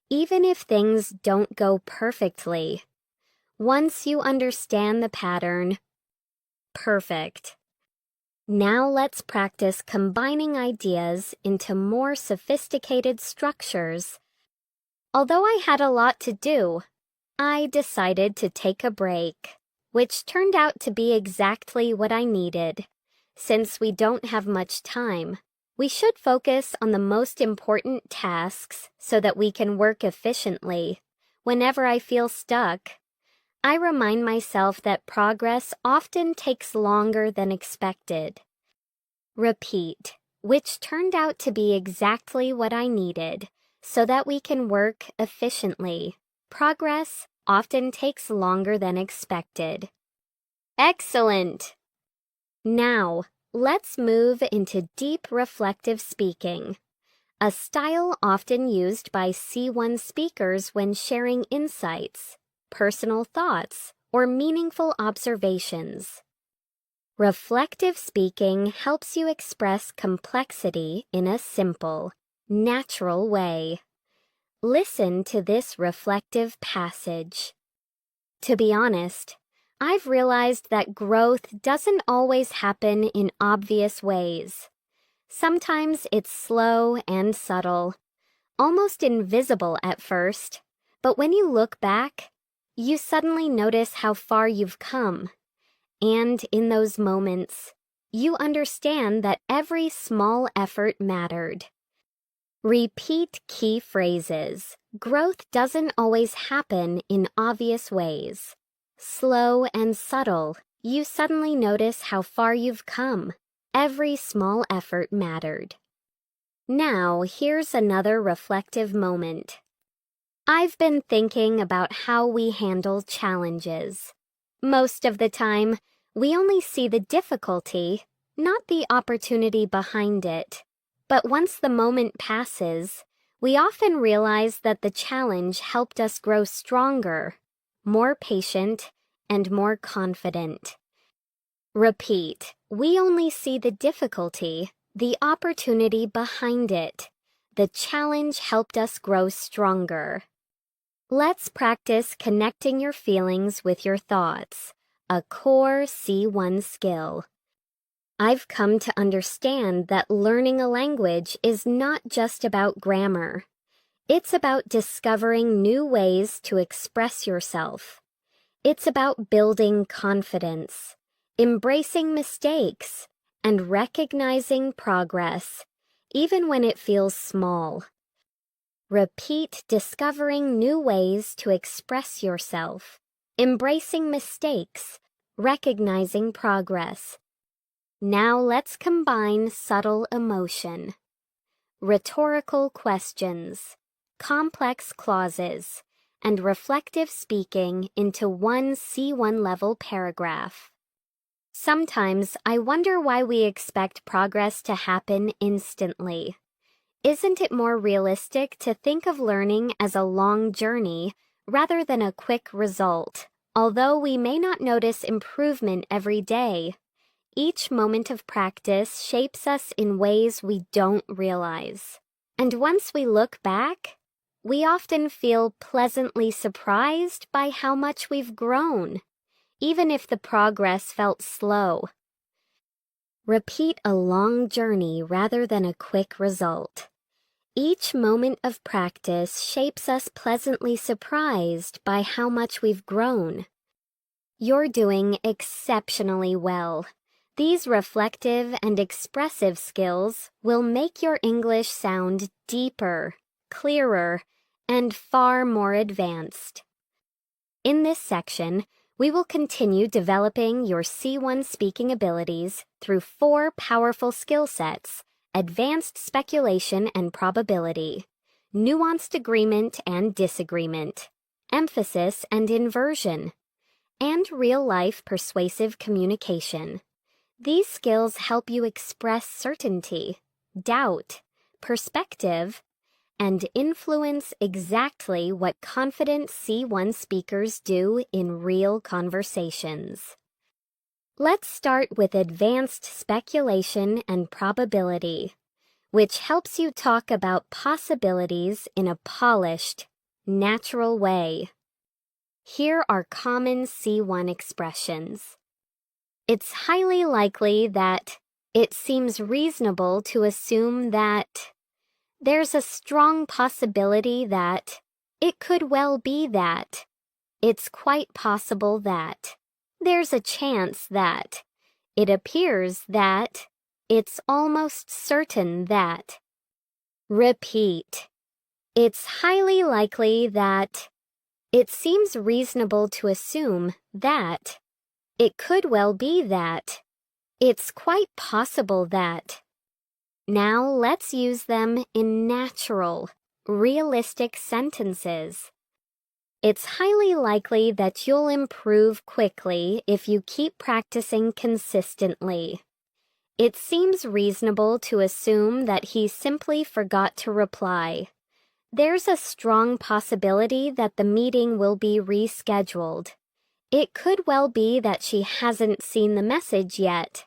even if things don't go perfectly, once you understand the pattern, perfect. Now let's practice combining ideas into more sophisticated structures. Although I had a lot to do, I decided to take a break, which turned out to be exactly what I needed. Since we don't have much time, we should focus on the most important tasks so that we can work efficiently. Whenever I feel stuck, I remind myself that progress often takes longer than expected. Repeat, which turned out to be exactly what I needed so that we can work efficiently. Progress often takes longer than expected. Excellent! Now, let's move into deep reflective speaking, a style often used by C1 speakers when sharing insights, personal thoughts, or meaningful observations. Reflective speaking helps you express complexity in a simple, natural way. Listen to this reflective passage. To be honest, I've realized that growth doesn't always happen in obvious ways. Sometimes it's slow and subtle, almost invisible at first, but when you look back, you suddenly notice how far you've come. And in those moments, you understand that every small effort mattered. Repeat key phrases. Growth doesn't always happen in obvious ways. Slow and subtle, you suddenly notice how far you've come. Every small effort mattered. Now, here's another reflective moment. I've been thinking about how we handle challenges. Most of the time, we only see the difficulty, not the opportunity behind it. But once the moment passes, we often realize that the challenge helped us grow stronger, more patient, and more confident. Repeat, we only see the difficulty, the opportunity behind it. The challenge helped us grow stronger. Let's practice connecting your feelings with your thoughts, a core C1 skill. I've come to understand that learning a language is not just about grammar. It's about discovering new ways to express yourself. It's about building confidence, embracing mistakes, and recognizing progress, even when it feels small. Repeat discovering new ways to express yourself, embracing mistakes, recognizing progress. Now let's combine subtle emotion, rhetorical questions, complex clauses, and reflective speaking into one C1 level paragraph. Sometimes I wonder why we expect progress to happen instantly. Isn't it more realistic to think of learning as a long journey rather than a quick result? Although we may not notice improvement every day, each moment of practice shapes us in ways we don't realize. And once we look back, we often feel pleasantly surprised by how much we've grown, even if the progress felt slow. Repeat a long journey rather than a quick result. Each moment of practice shapes us pleasantly surprised by how much we've grown. You're doing exceptionally well. These reflective and expressive skills will make your English sound deeper, clearer, and far more advanced. In this section, we will continue developing your C1 speaking abilities through 4 powerful skill sets: advanced speculation and probability, nuanced agreement and disagreement, emphasis and inversion, and real-life persuasive communication. These skills help you express certainty, doubt, perspective, and influence exactly what confident C1 speakers do in real conversations. Let's start with advanced speculation and probability, which helps you talk about possibilities in a polished, natural way. Here are common C1 expressions. It's highly likely that, it seems reasonable to assume that, there's a strong possibility that, it could well be that, it's quite possible that, there's a chance that, it appears that, it's almost certain that. Repeat. It's highly likely that, it seems reasonable to assume that, it could well be that, it's quite possible that. Now let's use them in natural, realistic sentences. It's highly likely that you'll improve quickly if you keep practicing consistently. It seems reasonable to assume that he simply forgot to reply. There's a strong possibility that the meeting will be rescheduled. It could well be that she hasn't seen the message yet.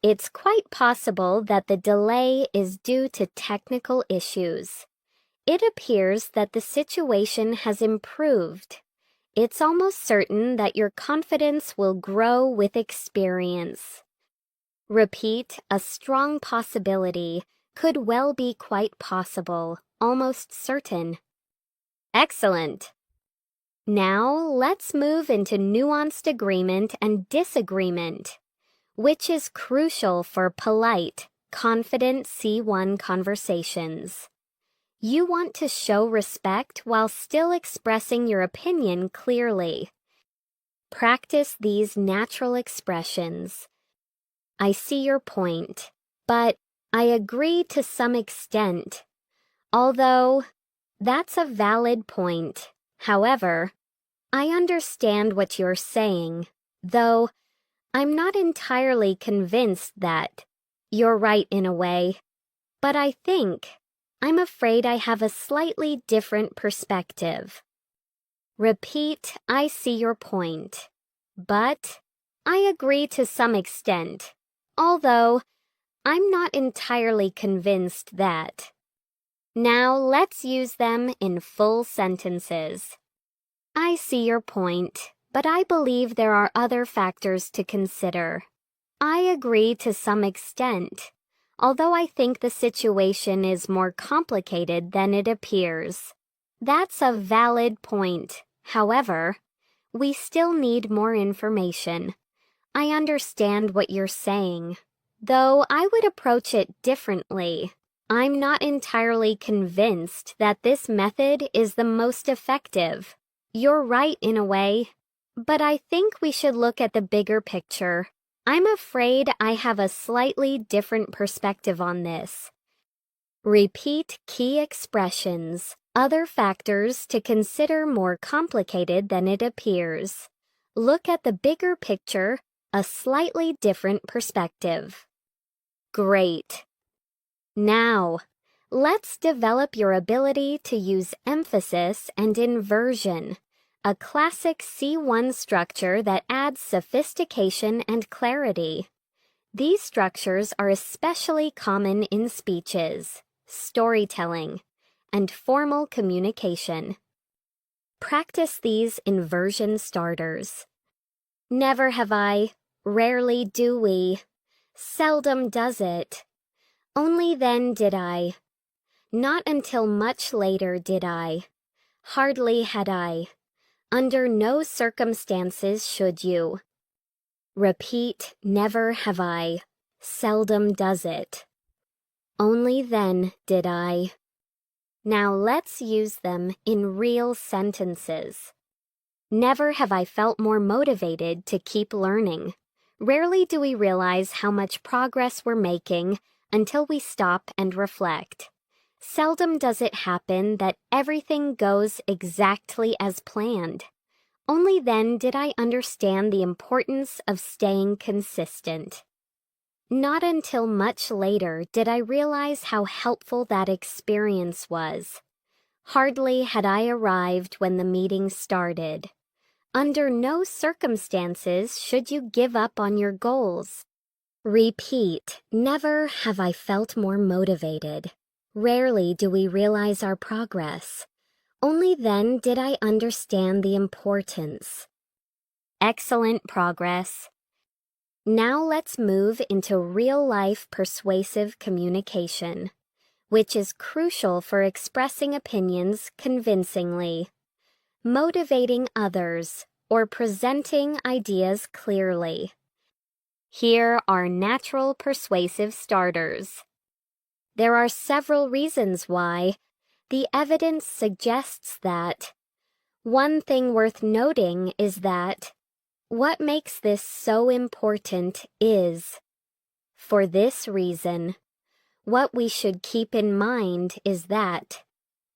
It's quite possible that the delay is due to technical issues. It appears that the situation has improved. It's almost certain that your confidence will grow with experience. Repeat, a strong possibility, could well be quite possible, almost certain. Excellent. Now let's move into nuanced agreement and disagreement, which is crucial for polite, confident C1 conversations. You want to show respect while still expressing your opinion clearly. Practice these natural expressions. I see your point, but I agree to some extent. Although, that's a valid point. However, I understand what you're saying, though I'm not entirely convinced that you're right in a way. But I'm afraid I have a slightly different perspective. Repeat, I see your point. But I agree to some extent, although I'm not entirely convinced that. Now let's use them in full sentences. I see your point, but I believe there are other factors to consider. I agree to some extent, although I think the situation is more complicated than it appears. That's a valid point. However, we still need more information. I understand what you're saying, though I would approach it differently. I'm not entirely convinced that this method is the most effective. You're right in a way, but I think we should look at the bigger picture. I'm afraid I have a slightly different perspective on this. Repeat key expressions, other factors to consider more complicated than it appears. Look at the bigger picture, a slightly different perspective. Great. Now, let's develop your ability to use emphasis and inversion, a classic C1 structure that adds sophistication and clarity. These structures are especially common in speeches, storytelling, and formal communication. Practice these inversion starters. Never have I, rarely do we, seldom does it. Only then did I. Not until much later did I. Hardly had I. Under no circumstances should you. Repeat, never have I. Seldom does it. Only then did I. Now let's use them in real sentences. Never have I felt more motivated to keep learning. Rarely do we realize how much progress we're making until we stop and reflect. Seldom does it happen that everything goes exactly as planned. Only then did I understand the importance of staying consistent. Not until much later did I realize how helpful that experience was. Hardly had I arrived when the meeting started. Under no circumstances should you give up on your goals. Repeat, never have I felt more motivated. Rarely do we realize our progress. Only then did I understand the importance. Excellent progress. Now let's move into real-life persuasive communication, which is crucial for expressing opinions convincingly, motivating others, or presenting ideas clearly. Here are natural persuasive starters. There are several reasons why. The evidence suggests that. One thing worth noting is that what makes this so important is. For this reason, what we should keep in mind is that.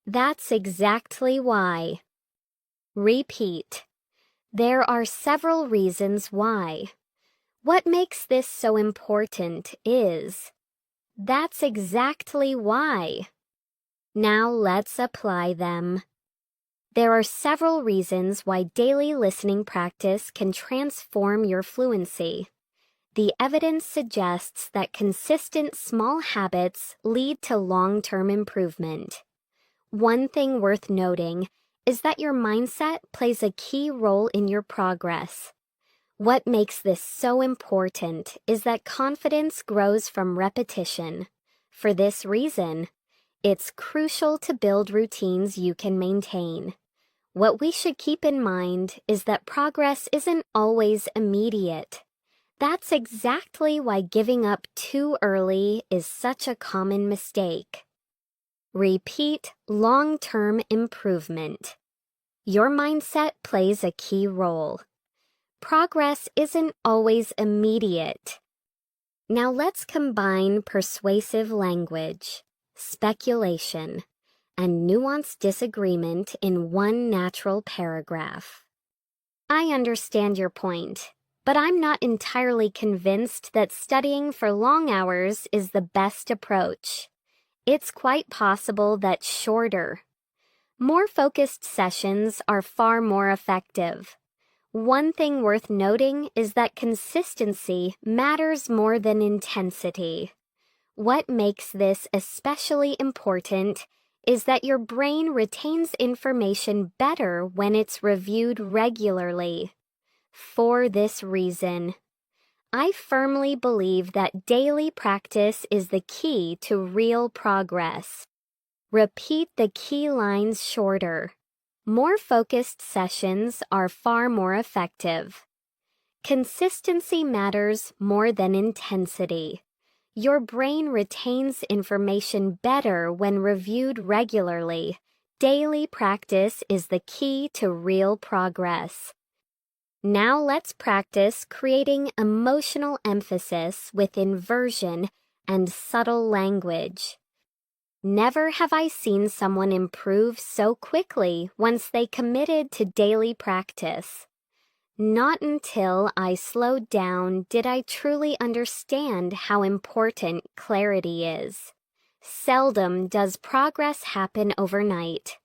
That's exactly why. Repeat. There are several reasons why. What makes this so important is. That's exactly why. Now let's apply them. There are several reasons why daily listening practice can transform your fluency. The evidence suggests that consistent small habits lead to long-term improvement. One thing worth noting is that your mindset plays a key role in your progress. What makes this so important is that confidence grows from repetition. For this reason, it's crucial to build routines you can maintain. What we should keep in mind is that progress isn't always immediate. That's exactly why giving up too early is such a common mistake. Repeat long-term improvement. Your mindset plays a key role. Progress isn't always immediate. Now let's combine persuasive language, speculation, and nuanced disagreement in one natural paragraph. I understand your point, but I'm not entirely convinced that studying for long hours is the best approach. It's quite possible that shorter, more focused sessions are far more effective. One thing worth noting is that consistency matters more than intensity. What makes this especially important is that your brain retains information better when it's reviewed regularly. For this reason, I firmly believe that daily practice is the key to real progress. Repeat the key lines shorter. More focused sessions are far more effective. Consistency matters more than intensity. Your brain retains information better when reviewed regularly. Daily practice is the key to real progress. Now let's practice creating emotional emphasis with inversion and subtle language. Never have I seen someone improve so quickly once they committed to daily practice. Not until I slowed down did I truly understand how important clarity is. Seldom does progress happen overnight,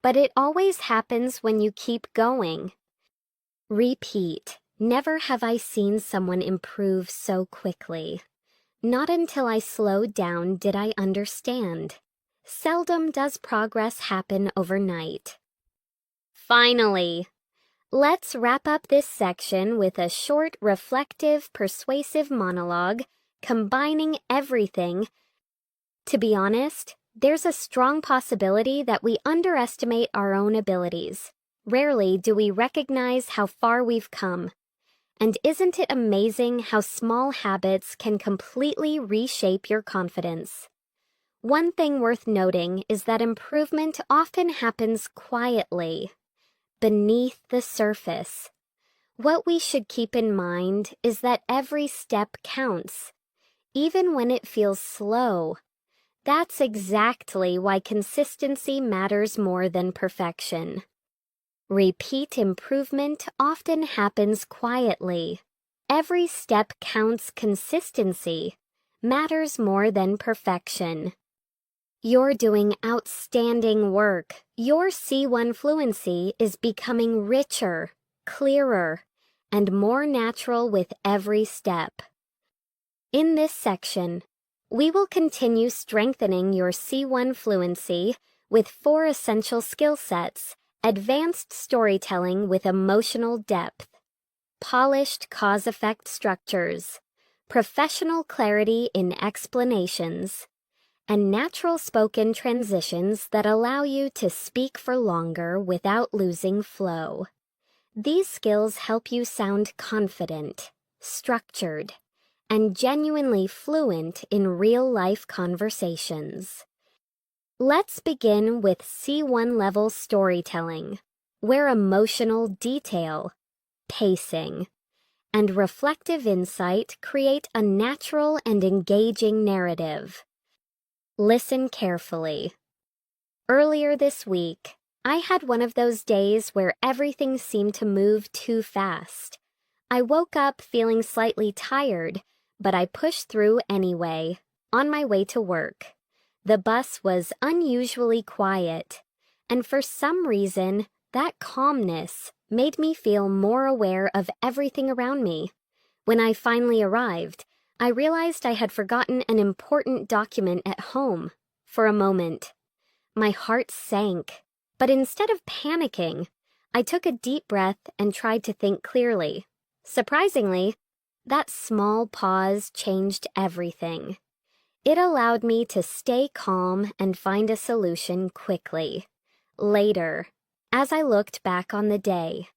but it always happens when you keep going. Repeat. Never have I seen someone improve so quickly. Not until I slowed down did I understand. Seldom does progress happen overnight. Finally, let's wrap up this section with a short, reflective, persuasive monologue, combining everything. To be honest, there's a strong possibility that we underestimate our own abilities. Rarely do we recognize how far we've come. And isn't it amazing how small habits can completely reshape your confidence? One thing worth noting is that improvement often happens quietly, beneath the surface. What we should keep in mind is that every step counts, even when it feels slow. That's exactly why consistency matters more than perfection. Repeat improvement often happens quietly, every step counts. Consistency matters more than perfection. You're doing outstanding work. Your C1 fluency is becoming richer, clearer, and more natural with every step. In this section, we will continue strengthening your C1 fluency with 4 essential skill sets: advanced storytelling with emotional depth, polished cause-effect structures, professional clarity in explanations, and natural spoken transitions that allow you to speak for longer without losing flow. These skills help you sound confident, structured, and genuinely fluent in real-life conversations. Let's begin with C1 level storytelling, where emotional detail, pacing, and reflective insight create a natural and engaging narrative. Listen carefully. Earlier this week, I had one of those days where everything seemed to move too fast. I woke up feeling slightly tired, but I pushed through anyway, on my way to work. The bus was unusually quiet, and for some reason, that calmness made me feel more aware of everything around me. When I finally arrived, I realized I had forgotten an important document at home. For a moment, my heart sank, but instead of panicking, I took a deep breath and tried to think clearly. Surprisingly, that small pause changed everything. It allowed me to stay calm and find a solution quickly. Later, as I looked back on the day,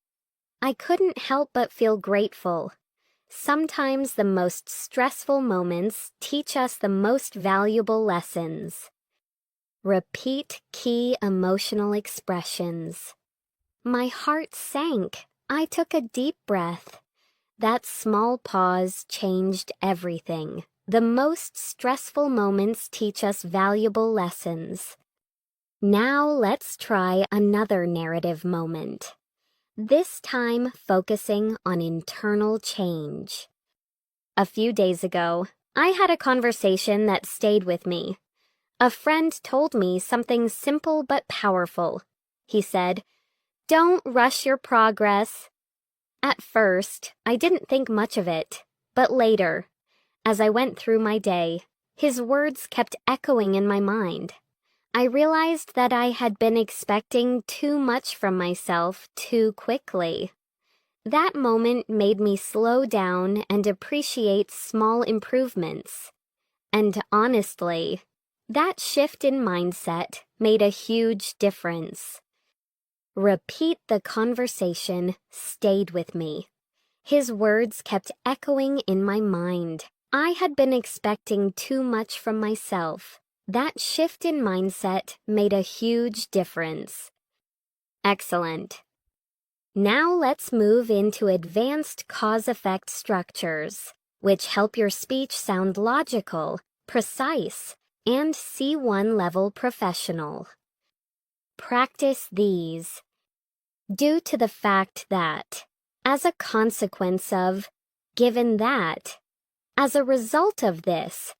I couldn't help but feel grateful. Sometimes the most stressful moments teach us the most valuable lessons. Repeat key emotional expressions. My heart sank. I took a deep breath. That small pause changed everything. The most stressful moments teach us valuable lessons. Now let's try another narrative moment. This time focusing on internal change. A few days ago, I had a conversation that stayed with me. A friend told me something simple but powerful. He said, "Don't rush your progress." At first, I didn't think much of it, but later, as I went through my day, his words kept echoing in my mind. I realized that I had been expecting too much from myself too quickly. That moment made me slow down and appreciate small improvements. And honestly, that shift in mindset made a huge difference. Repeat the conversation stayed with me. His words kept echoing in my mind. I had been expecting too much from myself. That shift in mindset made a huge difference. Excellent. Now let's move into advanced cause-effect structures, which help your speech sound logical, precise, and C1 level professional. Practice these. Due to the fact that, as a consequence of, given that, as a result of this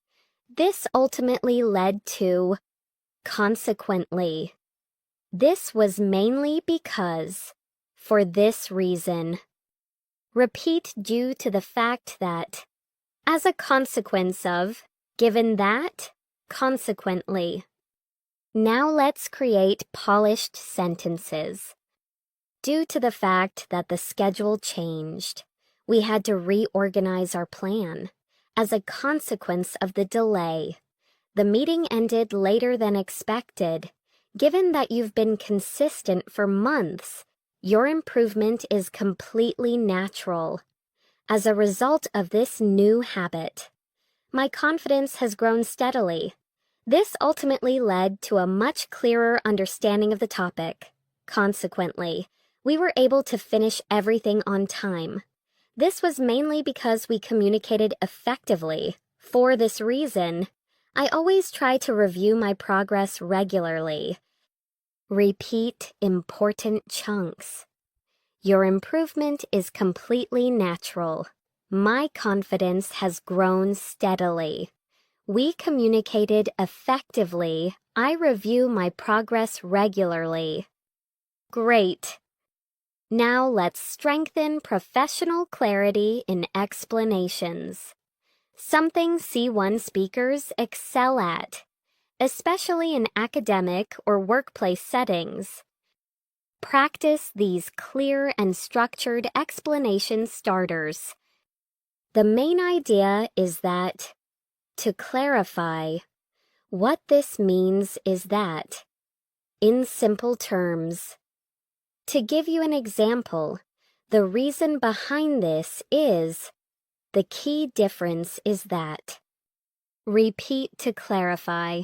ultimately led to, consequently. This was mainly because, for this reason. Repeat due to the fact that, as a consequence of, given that, consequently. Now let's create polished sentences. Due to the fact that the schedule changed, we had to reorganize our plan. As a consequence of the delay, the meeting ended later than expected. Given that you've been consistent for months, your improvement is completely natural. As a result of this new habit, my confidence has grown steadily. This ultimately led to a much clearer understanding of the topic. Consequently, we were able to finish everything on time. This was mainly because we communicated effectively. For this reason, I always try to review my progress regularly. Repeat important chunks. Your improvement is completely natural. My confidence has grown steadily. We communicated effectively. I review my progress regularly. Great. Now let's strengthen professional clarity in explanations. Something C1 speakers excel at, especially in academic or workplace settings. Practice these clear and structured explanation starters. The main idea is that, to clarify, what this means is that, in simple terms. To give you an example, the reason behind this is, the key difference is that. Repeat to clarify.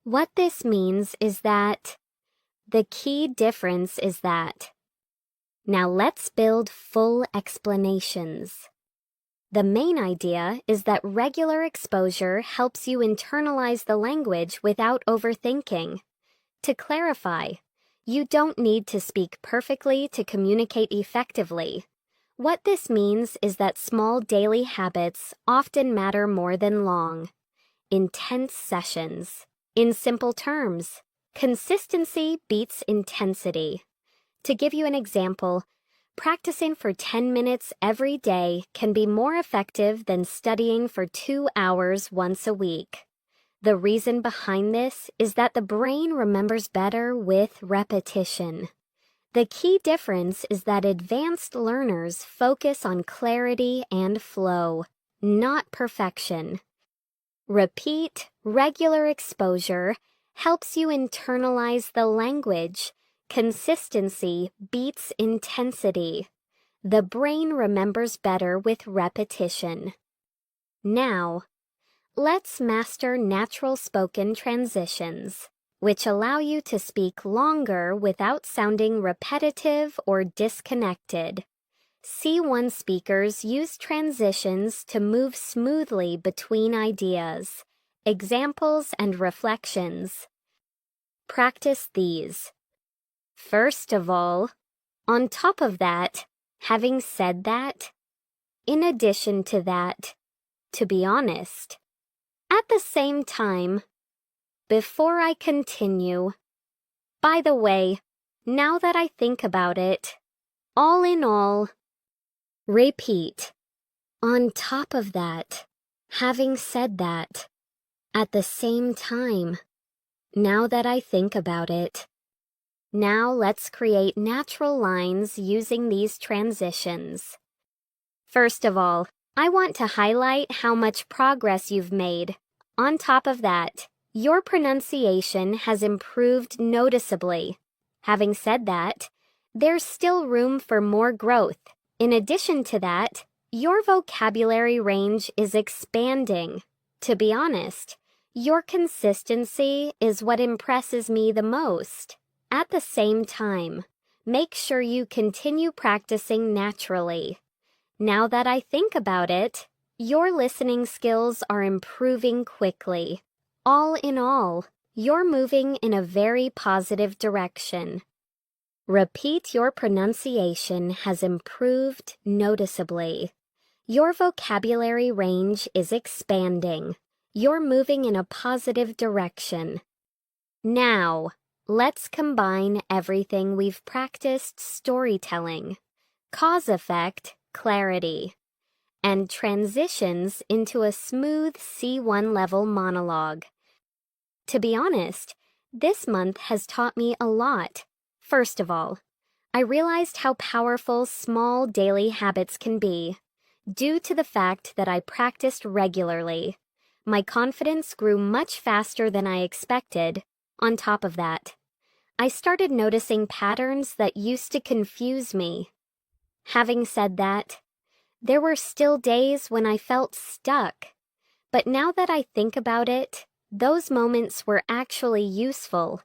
What this means is that. The key difference is that. Now let's build full explanations. The main idea is that regular exposure helps you internalize the language without overthinking. To clarify, you don't need to speak perfectly to communicate effectively. What this means is that small daily habits often matter more than long, intense sessions. In simple terms, consistency beats intensity. To give you an example, practicing for 10 minutes every day can be more effective than studying for 2 hours once a week. The reason behind this is that the brain remembers better with repetition. The key difference is that advanced learners focus on clarity and flow, not perfection. Repeat, regular exposure helps you internalize the language. Consistency beats intensity. The brain remembers better with repetition. Now, let's master natural spoken transitions, which allow you to speak longer without sounding repetitive or disconnected. C1 speakers use transitions to move smoothly between ideas, examples, and reflections. Practice these. First of all, on top of that, having said that, in addition to that, to be honest. At the same time, before I continue, by the way, now that I think about it, all in all, repeat. On top of that, having said that, at the same time, now that I think about it. Now let's create natural lines using these transitions. First of all, I want to highlight how much progress you've made. On top of that, your pronunciation has improved noticeably. Having said that, there's still room for more growth. In addition to that, your vocabulary range is expanding. To be honest, your consistency is what impresses me the most. At the same time, make sure you continue practicing naturally. Now that I think about it, your listening skills are improving quickly. All in all, you're moving in a very positive direction. Repeat, your pronunciation has improved noticeably. Your vocabulary range is expanding. You're moving in a positive direction. Now, let's combine everything we've practiced: storytelling, cause-effect, clarity, and transitions into a smooth C1 level monologue. To be honest, this month has taught me a lot. First of all, I realized how powerful small daily habits can be. Due to the fact that I practiced regularly, my confidence grew much faster than I expected. On top of that, I started noticing patterns that used to confuse me. Having said that, there were still days when I felt stuck. But now that I think about it, those moments were actually useful.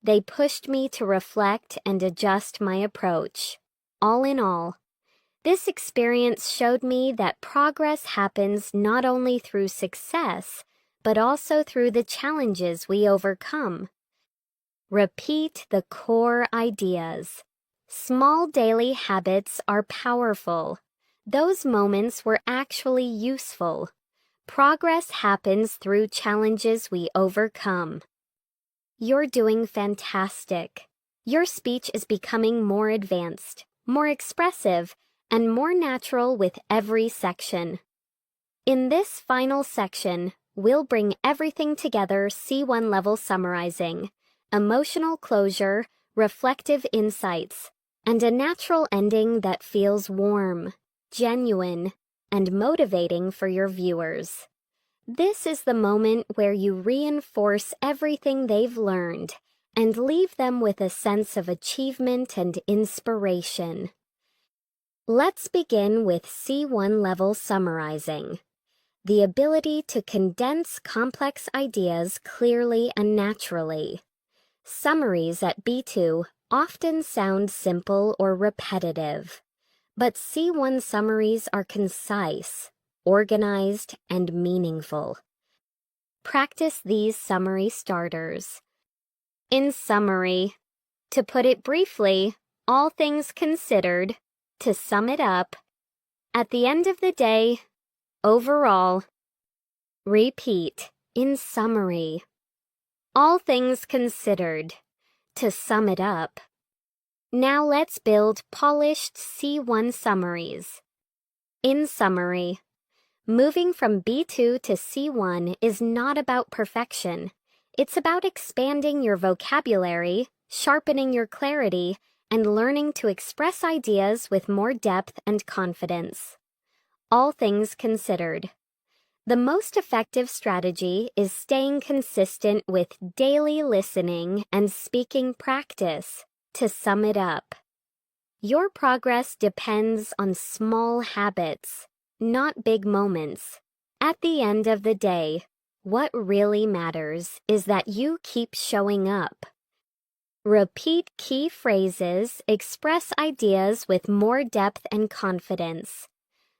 They pushed me to reflect and adjust my approach. All in all, this experience showed me that progress happens not only through success, but also through the challenges we overcome. Repeat the core ideas. Small daily habits are powerful. Those moments were actually useful. Progress happens through challenges we overcome. You're doing fantastic. Your speech is becoming more advanced, more expressive, and more natural with every section. In this final section, we'll bring everything together: C1 level summarizing, emotional closure, reflective insights, and a natural ending that feels warm, genuine, and motivating for your viewers. This is the moment where you reinforce everything they've learned and leave them with a sense of achievement and inspiration. Let's begin with C1 level summarizing. The ability to condense complex ideas clearly and naturally. Summaries at B2 often sound simple or repetitive, but C1 summaries are concise, organized, and meaningful. Practice these summary starters. In summary, to put it briefly, all things considered, to sum it up, at the end of the day, overall. Repeat, in summary. All things considered, to sum it up. Now let's build polished C1 summaries. In summary, moving from B2 to C1 is not about perfection. It's about expanding your vocabulary, sharpening your clarity, and learning to express ideas with more depth and confidence. All things considered. The most effective strategy is staying consistent with daily listening and speaking practice. To sum it up, your progress depends on small habits, not big moments. At the end of the day, what really matters is that you keep showing up. Repeat key phrases, express ideas with more depth and confidence.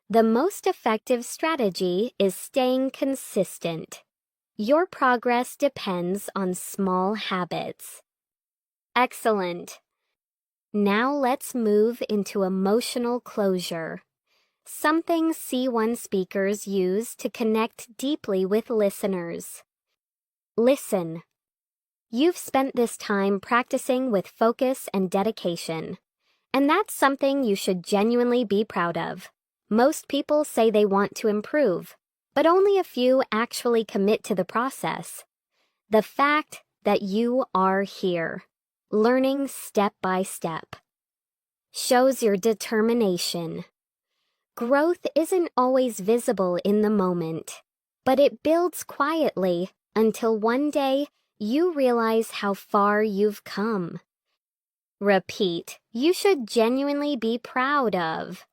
The most effective strategy is staying consistent. Your progress depends on small habits. Excellent. Now let's move into emotional closure, something C1 speakers use to connect deeply with listeners. Listen. You've spent this time practicing with focus and dedication, and that's something you should genuinely be proud of. Most people say they want to improve, but only a few actually commit to the process. The fact that you are here, learning step by step, shows your determination. Growth isn't always visible in the moment, but it builds quietly until one day you realize how far you've come. Repeat, you should genuinely be proud of.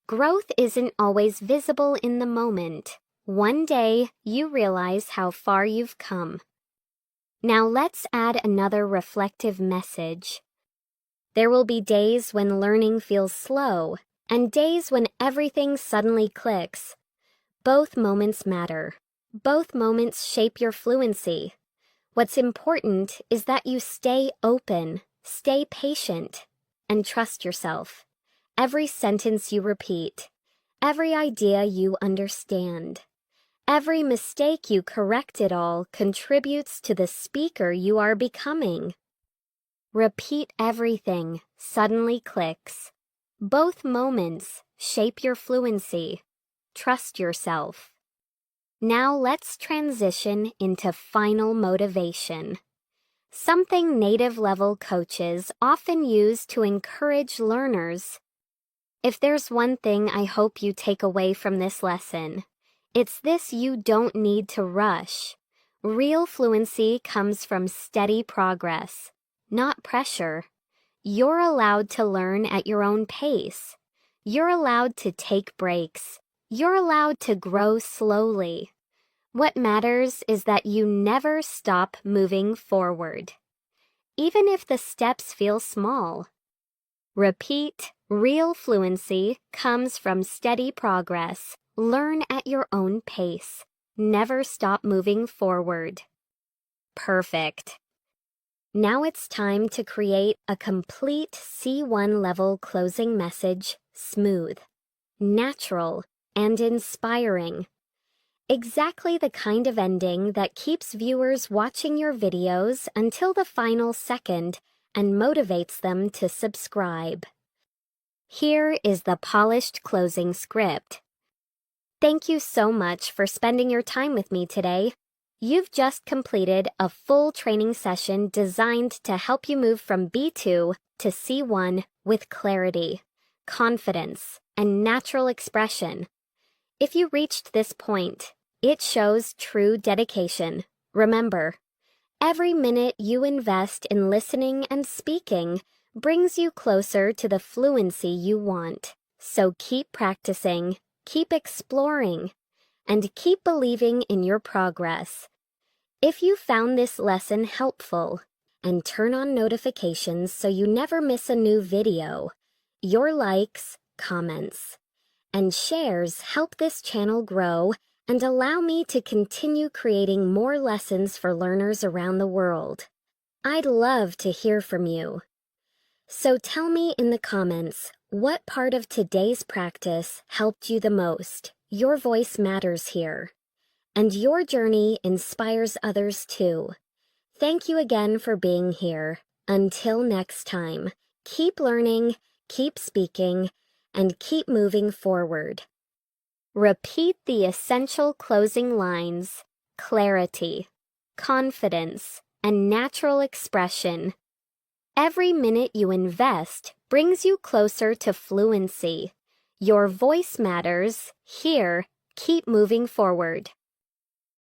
Growth isn't always visible in the moment. One day you realize how far you've come. Now let's add another reflective message. There will be days when learning feels slow, and days when everything suddenly clicks. Both moments matter. Both moments shape your fluency. What's important is that you stay open, stay patient, and trust yourself. Every sentence you repeat, every idea you understand, every mistake you correct, it all contributes to the speaker you are becoming. Repeat everything suddenly clicks. Both moments shape your fluency. Trust yourself. Now let's transition into final motivation. Something native level coaches often use to encourage learners. If there's one thing I hope you take away from this lesson, it's this: you don't need to rush. Real fluency comes from steady progress, not pressure. You're allowed to learn at your own pace. You're allowed to take breaks. You're allowed to grow slowly. What matters is that you never stop moving forward, even if the steps feel small. Repeat, real fluency comes from steady progress. Learn at your own pace. Never stop moving forward. Perfect. Now it's time to create a complete C1 level closing message, smooth. natural, and inspiring. Exactly the kind of ending that keeps viewers watching your videos until the final second and motivates them to subscribe. Here is the polished closing script. Thank you so much for spending your time with me today. You've just completed a full training session designed to help you move from B2 to C1 with clarity, confidence, and natural expression. If you reached this point, it shows true dedication. Remember, every minute you invest in listening and speaking brings you closer to the fluency you want. So keep practicing, keep exploring, and keep believing in your progress. If you found this lesson helpful, and turn on notifications so you never miss a new video, your likes, comments, and shares help this channel grow and allow me to continue creating more lessons for learners around the world. I'd love to hear from you. So tell me in the comments, what part of today's practice helped you the most? Your voice matters here, and your journey inspires others too. Thank you again for being here. Until next time, keep learning, keep speaking, and keep moving forward. Repeat the essential closing lines: clarity, confidence, and natural expression. Every minute you invest brings you closer to fluency. Your voice matters. Here, keep moving forward.